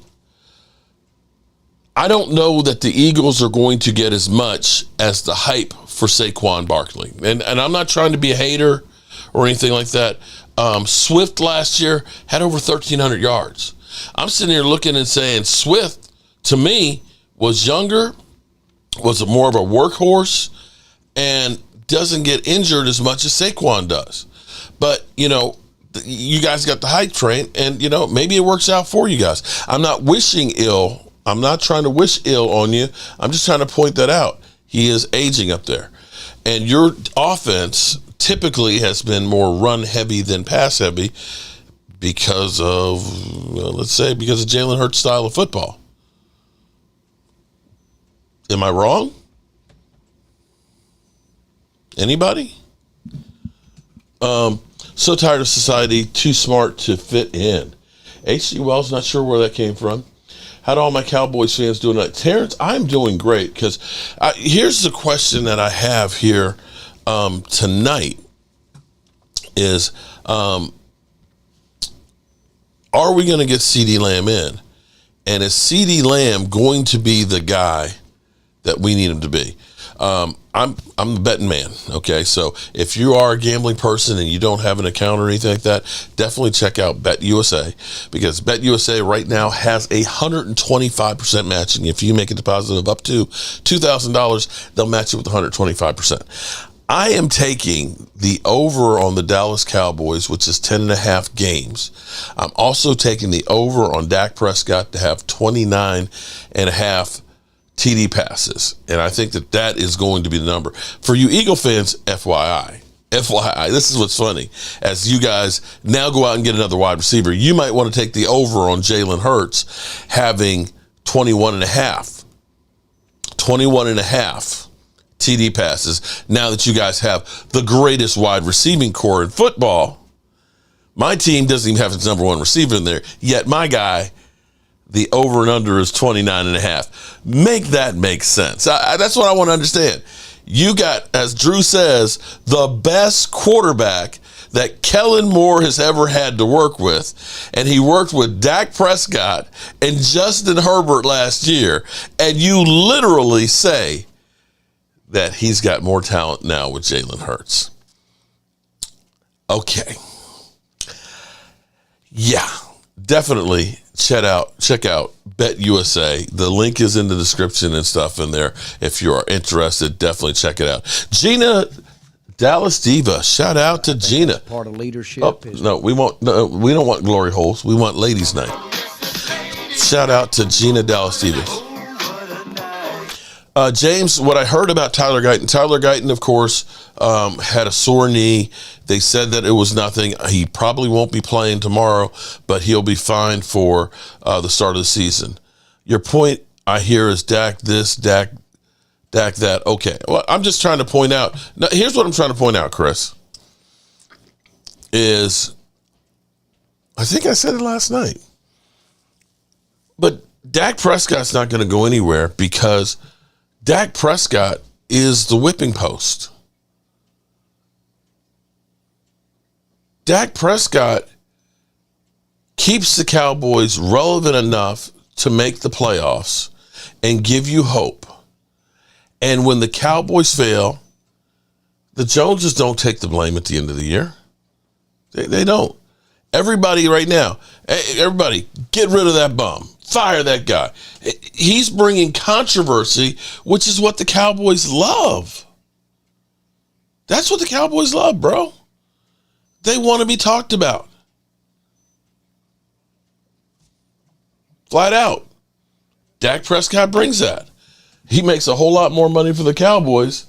I don't know that the Eagles are going to get as much as the hype for Saquon Barkley. And I'm not trying to be a hater or anything like that. Swift last year had over 1,300 yards. I'm sitting here looking and saying Swift, to me, was younger, was more of a workhorse, and doesn't get injured as much as Saquon does. But, you guys got the hype train, and, maybe it works out for you guys. I'm not wishing ill. I'm not trying to wish ill on you. I'm just trying to point that out. He is aging up there. And your offense typically has been more run heavy than pass heavy because of Jalen Hurts' style of football. Am I wrong? Anybody? So tired of society, too smart to fit in. H.G. Wells, not sure where that came from. How do all my Cowboys fans doing tonight? Terrence, I'm doing great because here's the question that I have here tonight is, are we going to get Ceedee Lamb in? And is Ceedee Lamb going to be the guy that we need him to be? I'm a betting man, okay? So if you are a gambling person and you don't have an account or anything like that, definitely check out BetUSA, because BetUSA right now has a 125% matching. If you make a deposit of up to $2,000, they'll match it with 125%. I am taking the over on the Dallas Cowboys, which is 10.5 games. I'm also taking the over on Dak Prescott to have 29.5 TD passes, and I think that is going to be the number. For you Eagle fans, FYI, this is what's funny. As you guys now go out and get another wide receiver, you might want to take the over on Jalen Hurts having 21.5 TD passes. Now that you guys have the greatest wide receiving core in football, my team doesn't even have its number one receiver in there, yet my guy, the over and under is 29.5. Make that make sense. That's what I want to understand. You got, as Drew says, the best quarterback that Kellen Moore has ever had to work with. And he worked with Dak Prescott and Justin Herbert last year. And you literally say that he's got more talent now with Jalen Hurts. Okay. Yeah, definitely. Check out BetUSA. The link is in the description and stuff in there. If you are interested, definitely check it out. Gina, Dallas Diva. Shout out to Gina. Part of leadership. No, we don't want glory holes. We want ladies' night. Shout out to Gina, Dallas Diva. James, what I heard about Tyler Guyton, of course, had a sore knee. They said that it was nothing. He probably won't be playing tomorrow, but he'll be fine for the start of the season. Your point, I hear, is Dak this, Dak that. Okay, well, I'm just trying to point out. Now, here's what I'm trying to point out, Chris, is I think I said it last night, but Dak Prescott's not going to go anywhere because Dak Prescott is the whipping post. Dak Prescott keeps the Cowboys relevant enough to make the playoffs and give you hope. And when the Cowboys fail, the Joneses don't take the blame at the end of the year. They don't. Everybody right now, everybody, get rid of that bum. Fire that guy. He's bringing controversy, which is what the Cowboys love. That's what the Cowboys love, bro. They want to be talked about. Flat out. Dak Prescott brings that. He makes a whole lot more money for the Cowboys.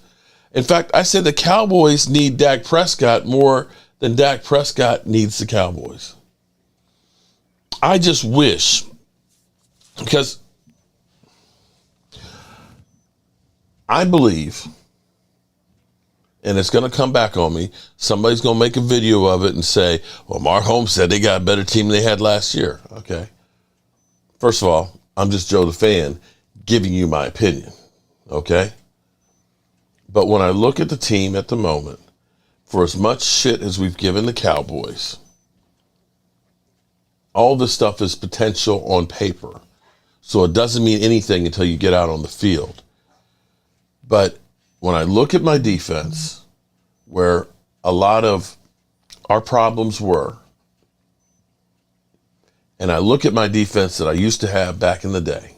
In fact, I said the Cowboys need Dak Prescott more than Dak Prescott needs the Cowboys. I just wish, because I believe, and it's going to come back on me, somebody's going to make a video of it and say, well, Mark Holmes said they got a better team than they had last year. Okay. First of all, I'm just Joe the fan giving you my opinion. Okay. But when I look at the team at the moment, for as much shit as we've given the Cowboys, all this stuff is potential on paper. So it doesn't mean anything until you get out on the field. But when I look at my defense, where a lot of our problems were, and I look at my defense that I used to have back in the day,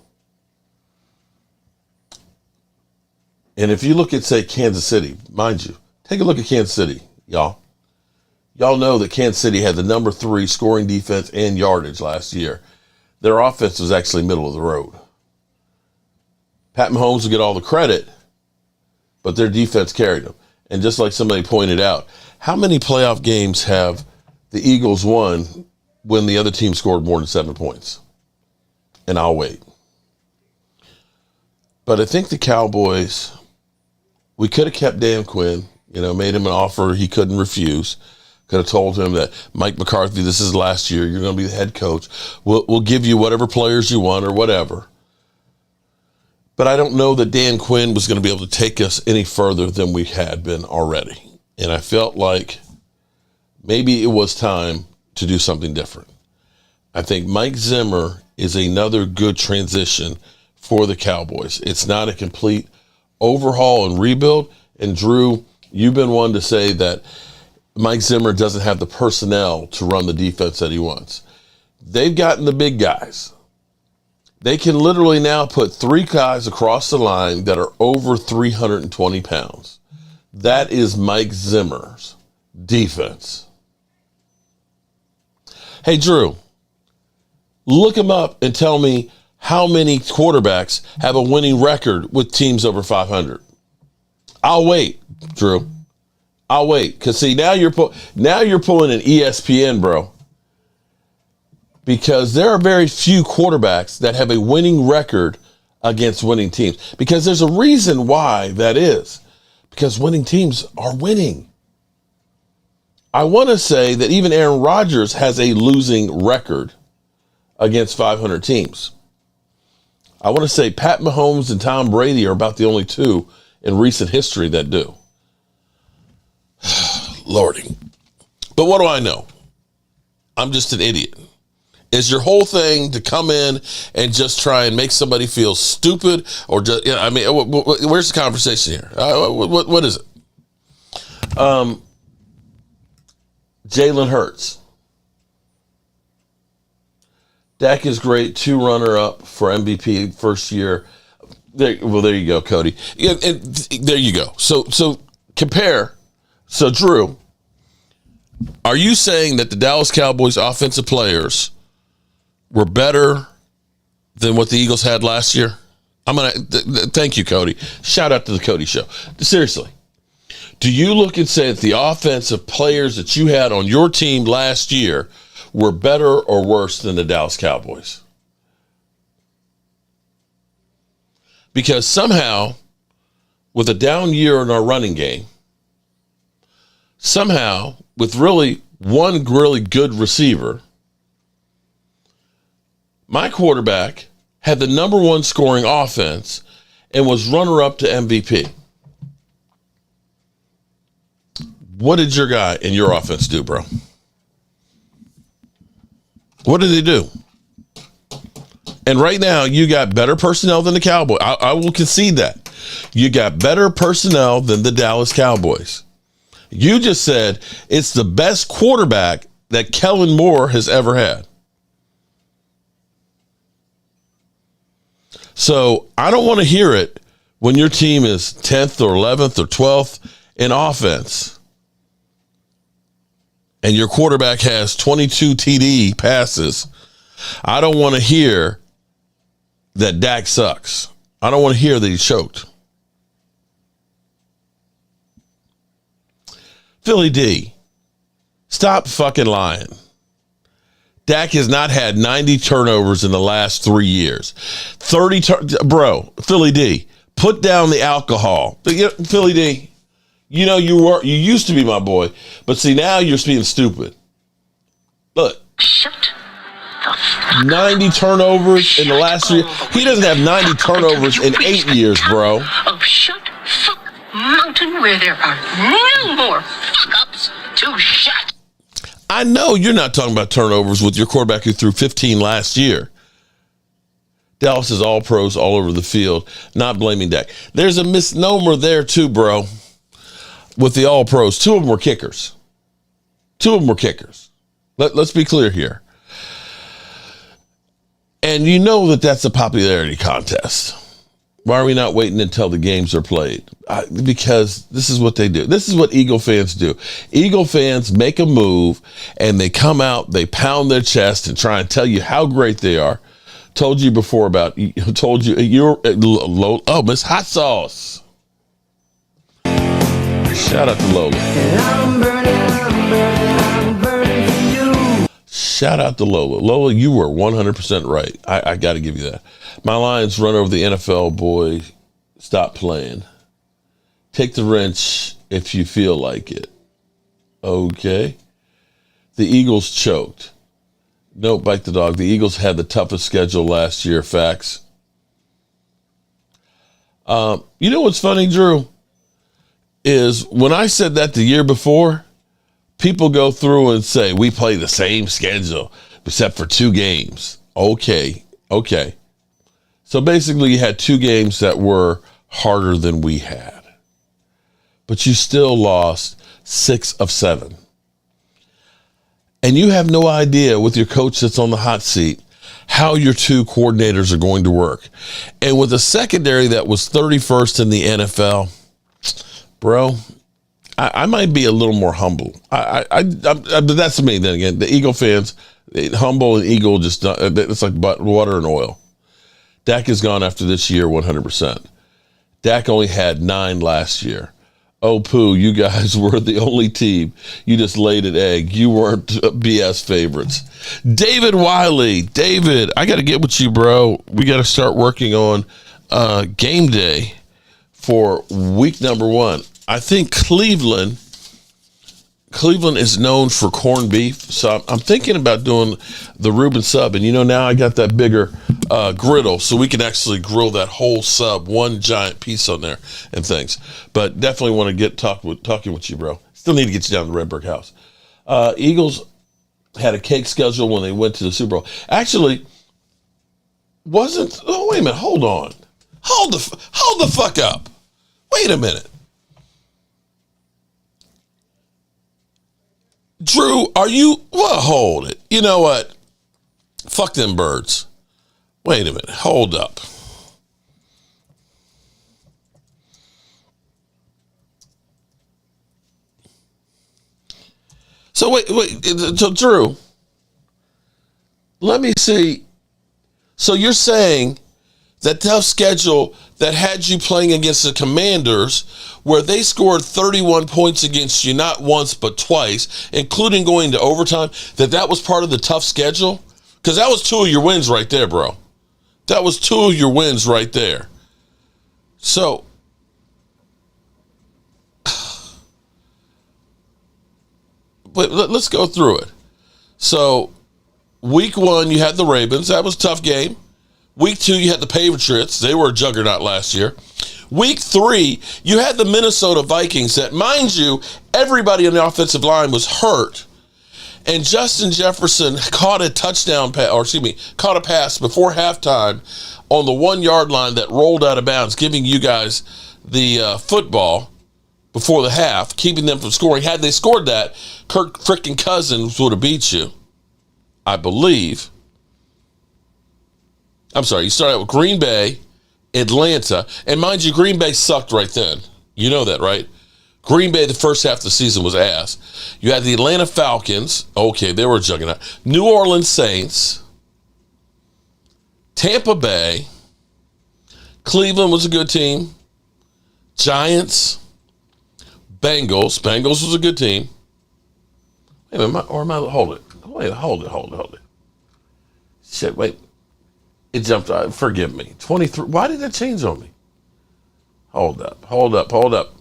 and if you look at, say, Kansas City, mind you, take a look at Kansas City, y'all. Y'all know that Kansas City had the number 3 scoring defense and yardage last year. Their offense was actually middle of the road. Pat Mahomes will get all the credit, but their defense carried them. And just like somebody pointed out, how many playoff games have the Eagles won when the other team scored more than 7 points? And I'll wait. But I think the Cowboys, we could have kept Dan Quinn, made him an offer he couldn't refuse. Could have told him that, Mike McCarthy, this is last year. You're going to be the head coach. We'll give you whatever players you want or whatever. But I don't know that Dan Quinn was going to be able to take us any further than we had been already. And I felt like maybe it was time to do something different. I think Mike Zimmer is another good transition for the Cowboys. It's not a complete overhaul and rebuild. And Drew, you've been one to say that Mike Zimmer doesn't have the personnel to run the defense that he wants. They've gotten the big guys. They can literally now put 3 guys across the line that are over 320 pounds. That is Mike Zimmer's defense. Hey, Drew, look him up and tell me how many quarterbacks have a winning record with teams over 500. I'll wait, Drew. I'll wait. Because, see, now you're pulling an ESPN, bro. Because there are very few quarterbacks that have a winning record against winning teams. Because there's a reason why that is. Because winning teams are winning. I want to say that even Aaron Rodgers has a losing record against 500 teams. I want to say Pat Mahomes and Tom Brady are about the only 2 in recent history that do. Lordy. But what do I know? I'm just an idiot. Is your whole thing to come in and just try and make somebody feel stupid? Or just, where's the conversation here? What is it? Jalen Hurts. Dak is great. 2 runner-up for MVP first year. There you go, Cody. And there you go. So compare. So, Drew, are you saying that the Dallas Cowboys offensive players were better than what the Eagles had last year? Thank you, Cody. Shout out to the Cody Show. Seriously, do you look and say that the offensive players that you had on your team last year were better or worse than the Dallas Cowboys? Because somehow, with a down year in our running game, somehow, with really one really good receiver, my quarterback had the number 1 scoring offense and was runner-up to MVP. What did your guy in your offense do, bro? What did they do? And right now, you got better personnel than the Cowboys. I will concede that. You got better personnel than the Dallas Cowboys. You just said it's the best quarterback that Kellen Moore has ever had. So I don't want to hear it when your team is 10th or 11th or 12th in offense and your quarterback has 22 TD passes. I don't want to hear that Dak sucks. I don't want to hear that he choked. Philly D, stop fucking lying. Dak has not had 90 turnovers in the last 3 years. Bro, Philly D, put down the alcohol. Philly D, you used to be my boy, but see, now you're being stupid. Look. Shut the fuck 90 turnovers in the last 3 years. He doesn't have 90 turnovers in 8 years, bro. Of Shut Fuck Mountain, where there are no more fuck-ups to shut. I know you're not talking about turnovers with your quarterback who threw 15 last year. Dallas is all pros all over the field, not blaming Dak. There's a misnomer there too, bro, with the all pros. 2 of them were kickers. Let's be clear here. And you know that that's a popularity contest. Why are we not waiting until the games are played? Because this is what they do. This is what Eagle fans do. Eagle fans make a move, and they come out, they pound their chest and try and tell you how great they are. Told you before about, you're low. Oh, Miss Hot Sauce. Shout out to Lola. I'm burning for you. Shout out to Lola. Lola, you were 100% right. I got to give you that. My Lions run over the NFL, boy. Stop playing. Take the wrench if you feel like it. Okay. The Eagles choked. No, bite the dog. The Eagles had the toughest schedule last year. Facts. You know what's funny, Drew? Is when I said that the year before, people go through and say, we play the same schedule, except for 2 games. Okay. So basically you had 2 games that were harder than we had. But you still lost 6 of 7. And you have no idea with your coach that's on the hot seat how your 2 coordinators are going to work. And with a secondary that was 31st in the NFL, bro, I might be a little more humble. That's me. Then again, the Eagle fans, humble and Eagle, it's like water and oil. Dak is gone after this year 100%. Dak only had 9 last year. Oh, poo, you guys were the only team. You just laid an egg. You weren't BS favorites. David Wiley. David, I got to get with you, bro. We got to start working on game day for week number 1. I think Cleveland is known for corned beef, so I'm thinking about doing the Reuben sub. And now I got that bigger griddle, so we can actually grill that whole sub, one giant piece on there and things. But definitely want to get talking with you, bro. Still need to get you down to the Red Brick House. Eagles had a cake schedule when they went to the Super Bowl. Actually, wasn't. Oh, wait a minute. Hold on. Hold the fuck up. Wait a minute. Drew, are you? Well, hold it. You know what? Fuck them birds. Wait a minute. Hold up. So wait. So Drew, let me see. So you're saying that tough schedule that had you playing against the Commanders, where they scored 31 points against you not once but twice, including going to overtime, that was part of the tough schedule? Because that was 2 of your wins right there, bro. That was 2 of your wins right there. So, but let's go through it. So, week 1, you had the Ravens. That was a tough game. Week 2, you had the Patriots. They were a juggernaut last year. Week 3, you had the Minnesota Vikings that, mind you, everybody on the offensive line was hurt. And Justin Jefferson caught a caught a pass before halftime on the 1-yard line that rolled out of bounds, giving you guys the football before the half, keeping them from scoring. Had they scored that, Kirk frickin' Cousins would have beat you, I believe. I'm sorry, you started out with Green Bay, Atlanta, and mind you, Green Bay sucked right then. You know that, right? Green Bay, the first half of the season was ass. You had the Atlanta Falcons. Okay, they were a juggernaut. New Orleans Saints. Tampa Bay. Cleveland was a good team. Giants. Bengals. Bengals was a good team. Wait a minute, hold it. Hold it. Shit, wait. It jumped out. Forgive me. 23. Why did that change on me? Hold up.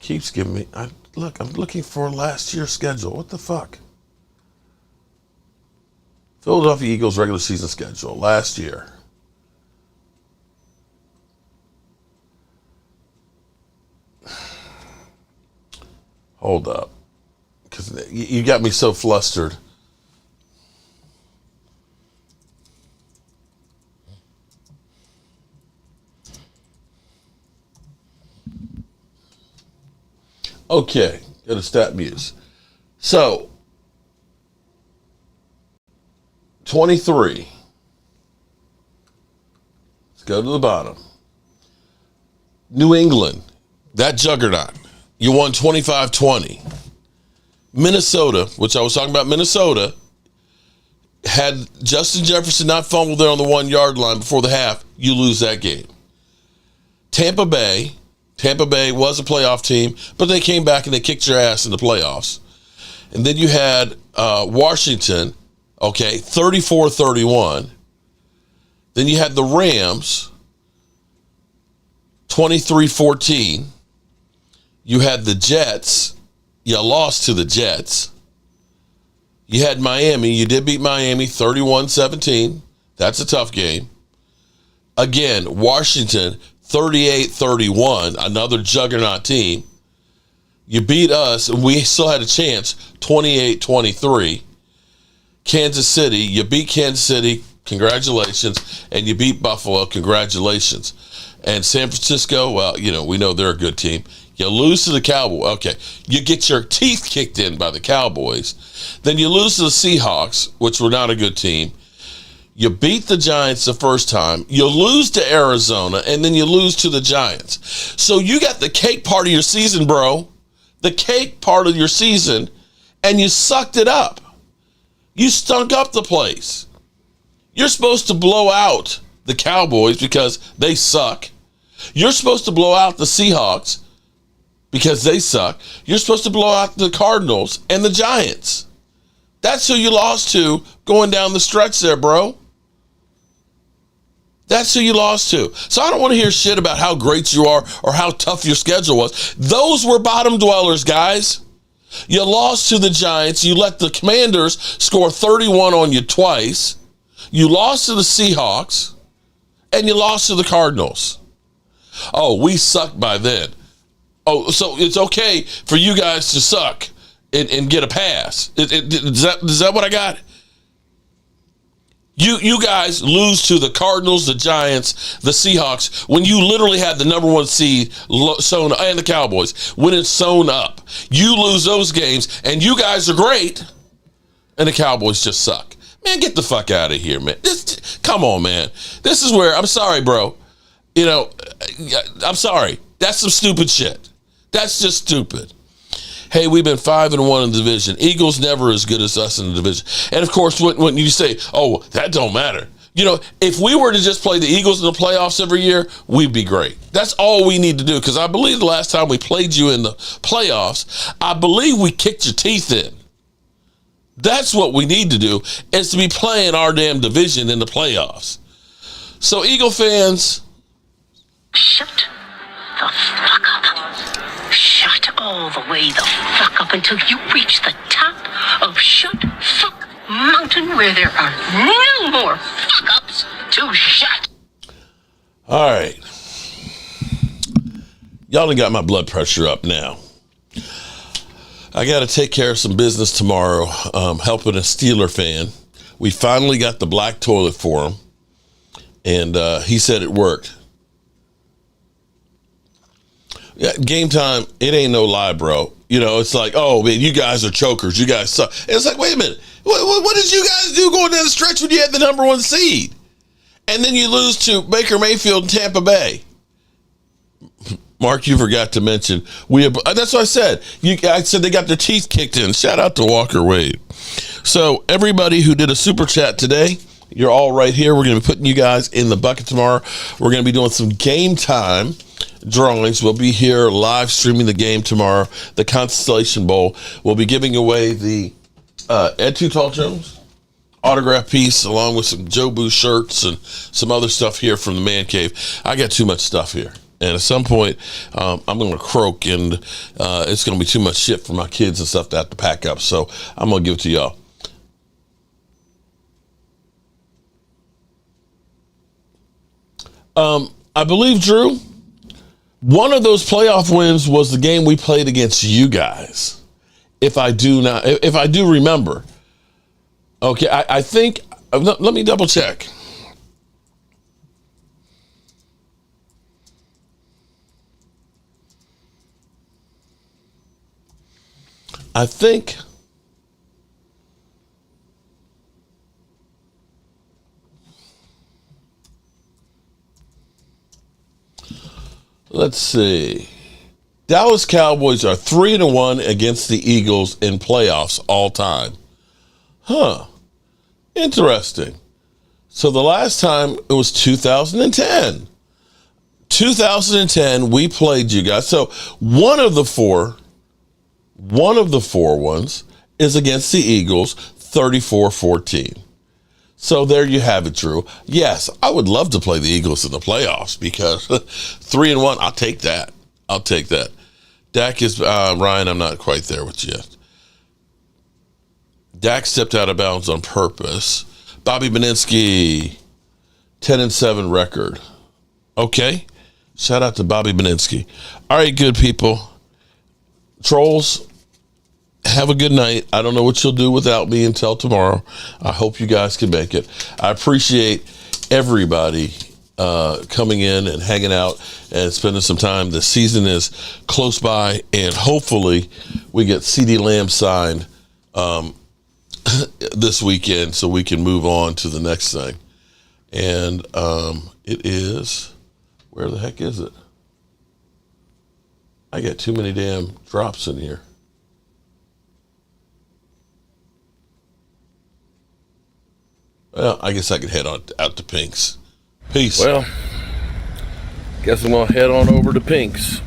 Keeps giving me. I'm looking for last year's schedule. What the fuck? Philadelphia Eagles regular season schedule last year. Hold up. Because you got me so flustered. Okay, go to Stat Muse. So, 23. Let's go to the bottom. New England, that juggernaut. You won 25-20. Minnesota, which I was talking about, Minnesota, had Justin Jefferson not fumbled there on the 1 yard line before the half, you lose that game. Tampa Bay was a playoff team, but they came back and they kicked your ass in the playoffs. And then you had Washington, 34-31. Then you had the Rams, 23-14. You had the Jets. You lost to the Jets. You had Miami. You did beat Miami 31-17. That's a tough game. Again, Washington, 38-31, another juggernaut team. You beat us, and we still had a chance, 28-23. Kansas City, you beat Kansas City, congratulations. And you beat Buffalo, congratulations. And San Francisco, well, we know they're a good team. You lose to the Cowboys. Okay, you get your teeth kicked in by the Cowboys. Then you lose to the Seahawks, which were not a good team. You beat the Giants the first time. You lose to Arizona, and then you lose to the Giants. So you got the cake part of your season, bro. The cake part of your season, and you sucked it up. You stunk up the place. You're supposed to blow out the Cowboys because they suck. You're supposed to blow out the Seahawks because they suck. You're supposed to blow out the Cardinals and the Giants. That's who you lost to going down the stretch there, bro. That's who you lost to. So I don't want to hear shit about how great you are or how tough your schedule was. Those were bottom dwellers, guys. You lost to the Giants. You let the Commanders score 31 on you twice. You lost to the Seahawks. And you lost to the Cardinals. Oh, we sucked by then. Oh, so it's okay for you guys to suck and get a pass. Is that what I got? You guys lose to the Cardinals, the Giants, the Seahawks when you literally had the number 1 seed sewn, and the Cowboys when it's sewn up. You lose those games, and you guys are great, and the Cowboys just suck. Man, get the fuck out of here, man. Come on, man. This is where, I'm sorry, bro. I'm sorry. That's some stupid shit. That's just stupid. Hey, we've been 5-1 in the division. Eagles never as good as us in the division. And, of course, when you say, oh, that don't matter. If we were to just play the Eagles in the playoffs every year, we'd be great. That's all we need to do, because I believe the last time we played you in the playoffs, I believe we kicked your teeth in. That's what we need to do, is to be playing our damn division in the playoffs. So, Eagle fans, shut the fuck up. Shut all the way the fuck up until you reach the top of Shut Fuck Mountain, where there are no more fuck ups to shut. All right. Y'all done got my blood pressure up now. I got to take care of some business tomorrow, helping a Steeler fan. We finally got the black toilet for him, and he said it worked. Yeah, game time, it ain't no lie, bro. It's like, oh, man, you guys are chokers. You guys suck. And it's like, wait a minute. What did you guys do going down the stretch when you had the number 1 seed? And then you lose to Baker Mayfield and Tampa Bay. Mark, you forgot to mention, that's what I said. I said they got their teeth kicked in. Shout out to Walker Wade. So everybody who did a super chat today, you're all right here. We're going to be putting you guys in the bucket tomorrow. We're going to be doing some game time drawings. We'll be here live streaming the game tomorrow, the Constellation Bowl. We'll be giving away the Ed Too Tall Jones autograph piece, along with some Joe Boo shirts and some other stuff here from the Man Cave. I got too much stuff here. And at some point, I'm going to croak, and it's going to be too much shit for my kids and stuff to have to pack up. So I'm going to give it to y'all. I believe, Drew, One of those playoff wins was the game we played against you guys. If I do remember. Okay, I think, let me double check. I think let's see. Dallas Cowboys are 3-1 against the Eagles in playoffs all time. Huh. Interesting. So the last time it was 2010. 2010, we played you guys. So one of the four ones is against the Eagles, 34-14. So there you have it, Drew. Yes, I would love to play the Eagles in the playoffs because 3-1, I'll take that. I'll take that. Dak is, Ryan, I'm not quite there with you yet. Dak stepped out of bounds on purpose. Bobby Beninsky, 10-7 record. Okay. Shout out to Bobby Beninsky. All right, good people. Trolls, have a good night. I don't know what you'll do without me until tomorrow. I hope you guys can make it. I appreciate everybody coming in and hanging out and spending some time. The season is close by, and hopefully we get Ceedee Lamb signed this weekend so we can move on to the next thing. And it is, where the heck is it? I got too many damn drops in here. Well, I guess I could head on out to Pink's. Peace. Well, guess I'm going to head on over to Pink's.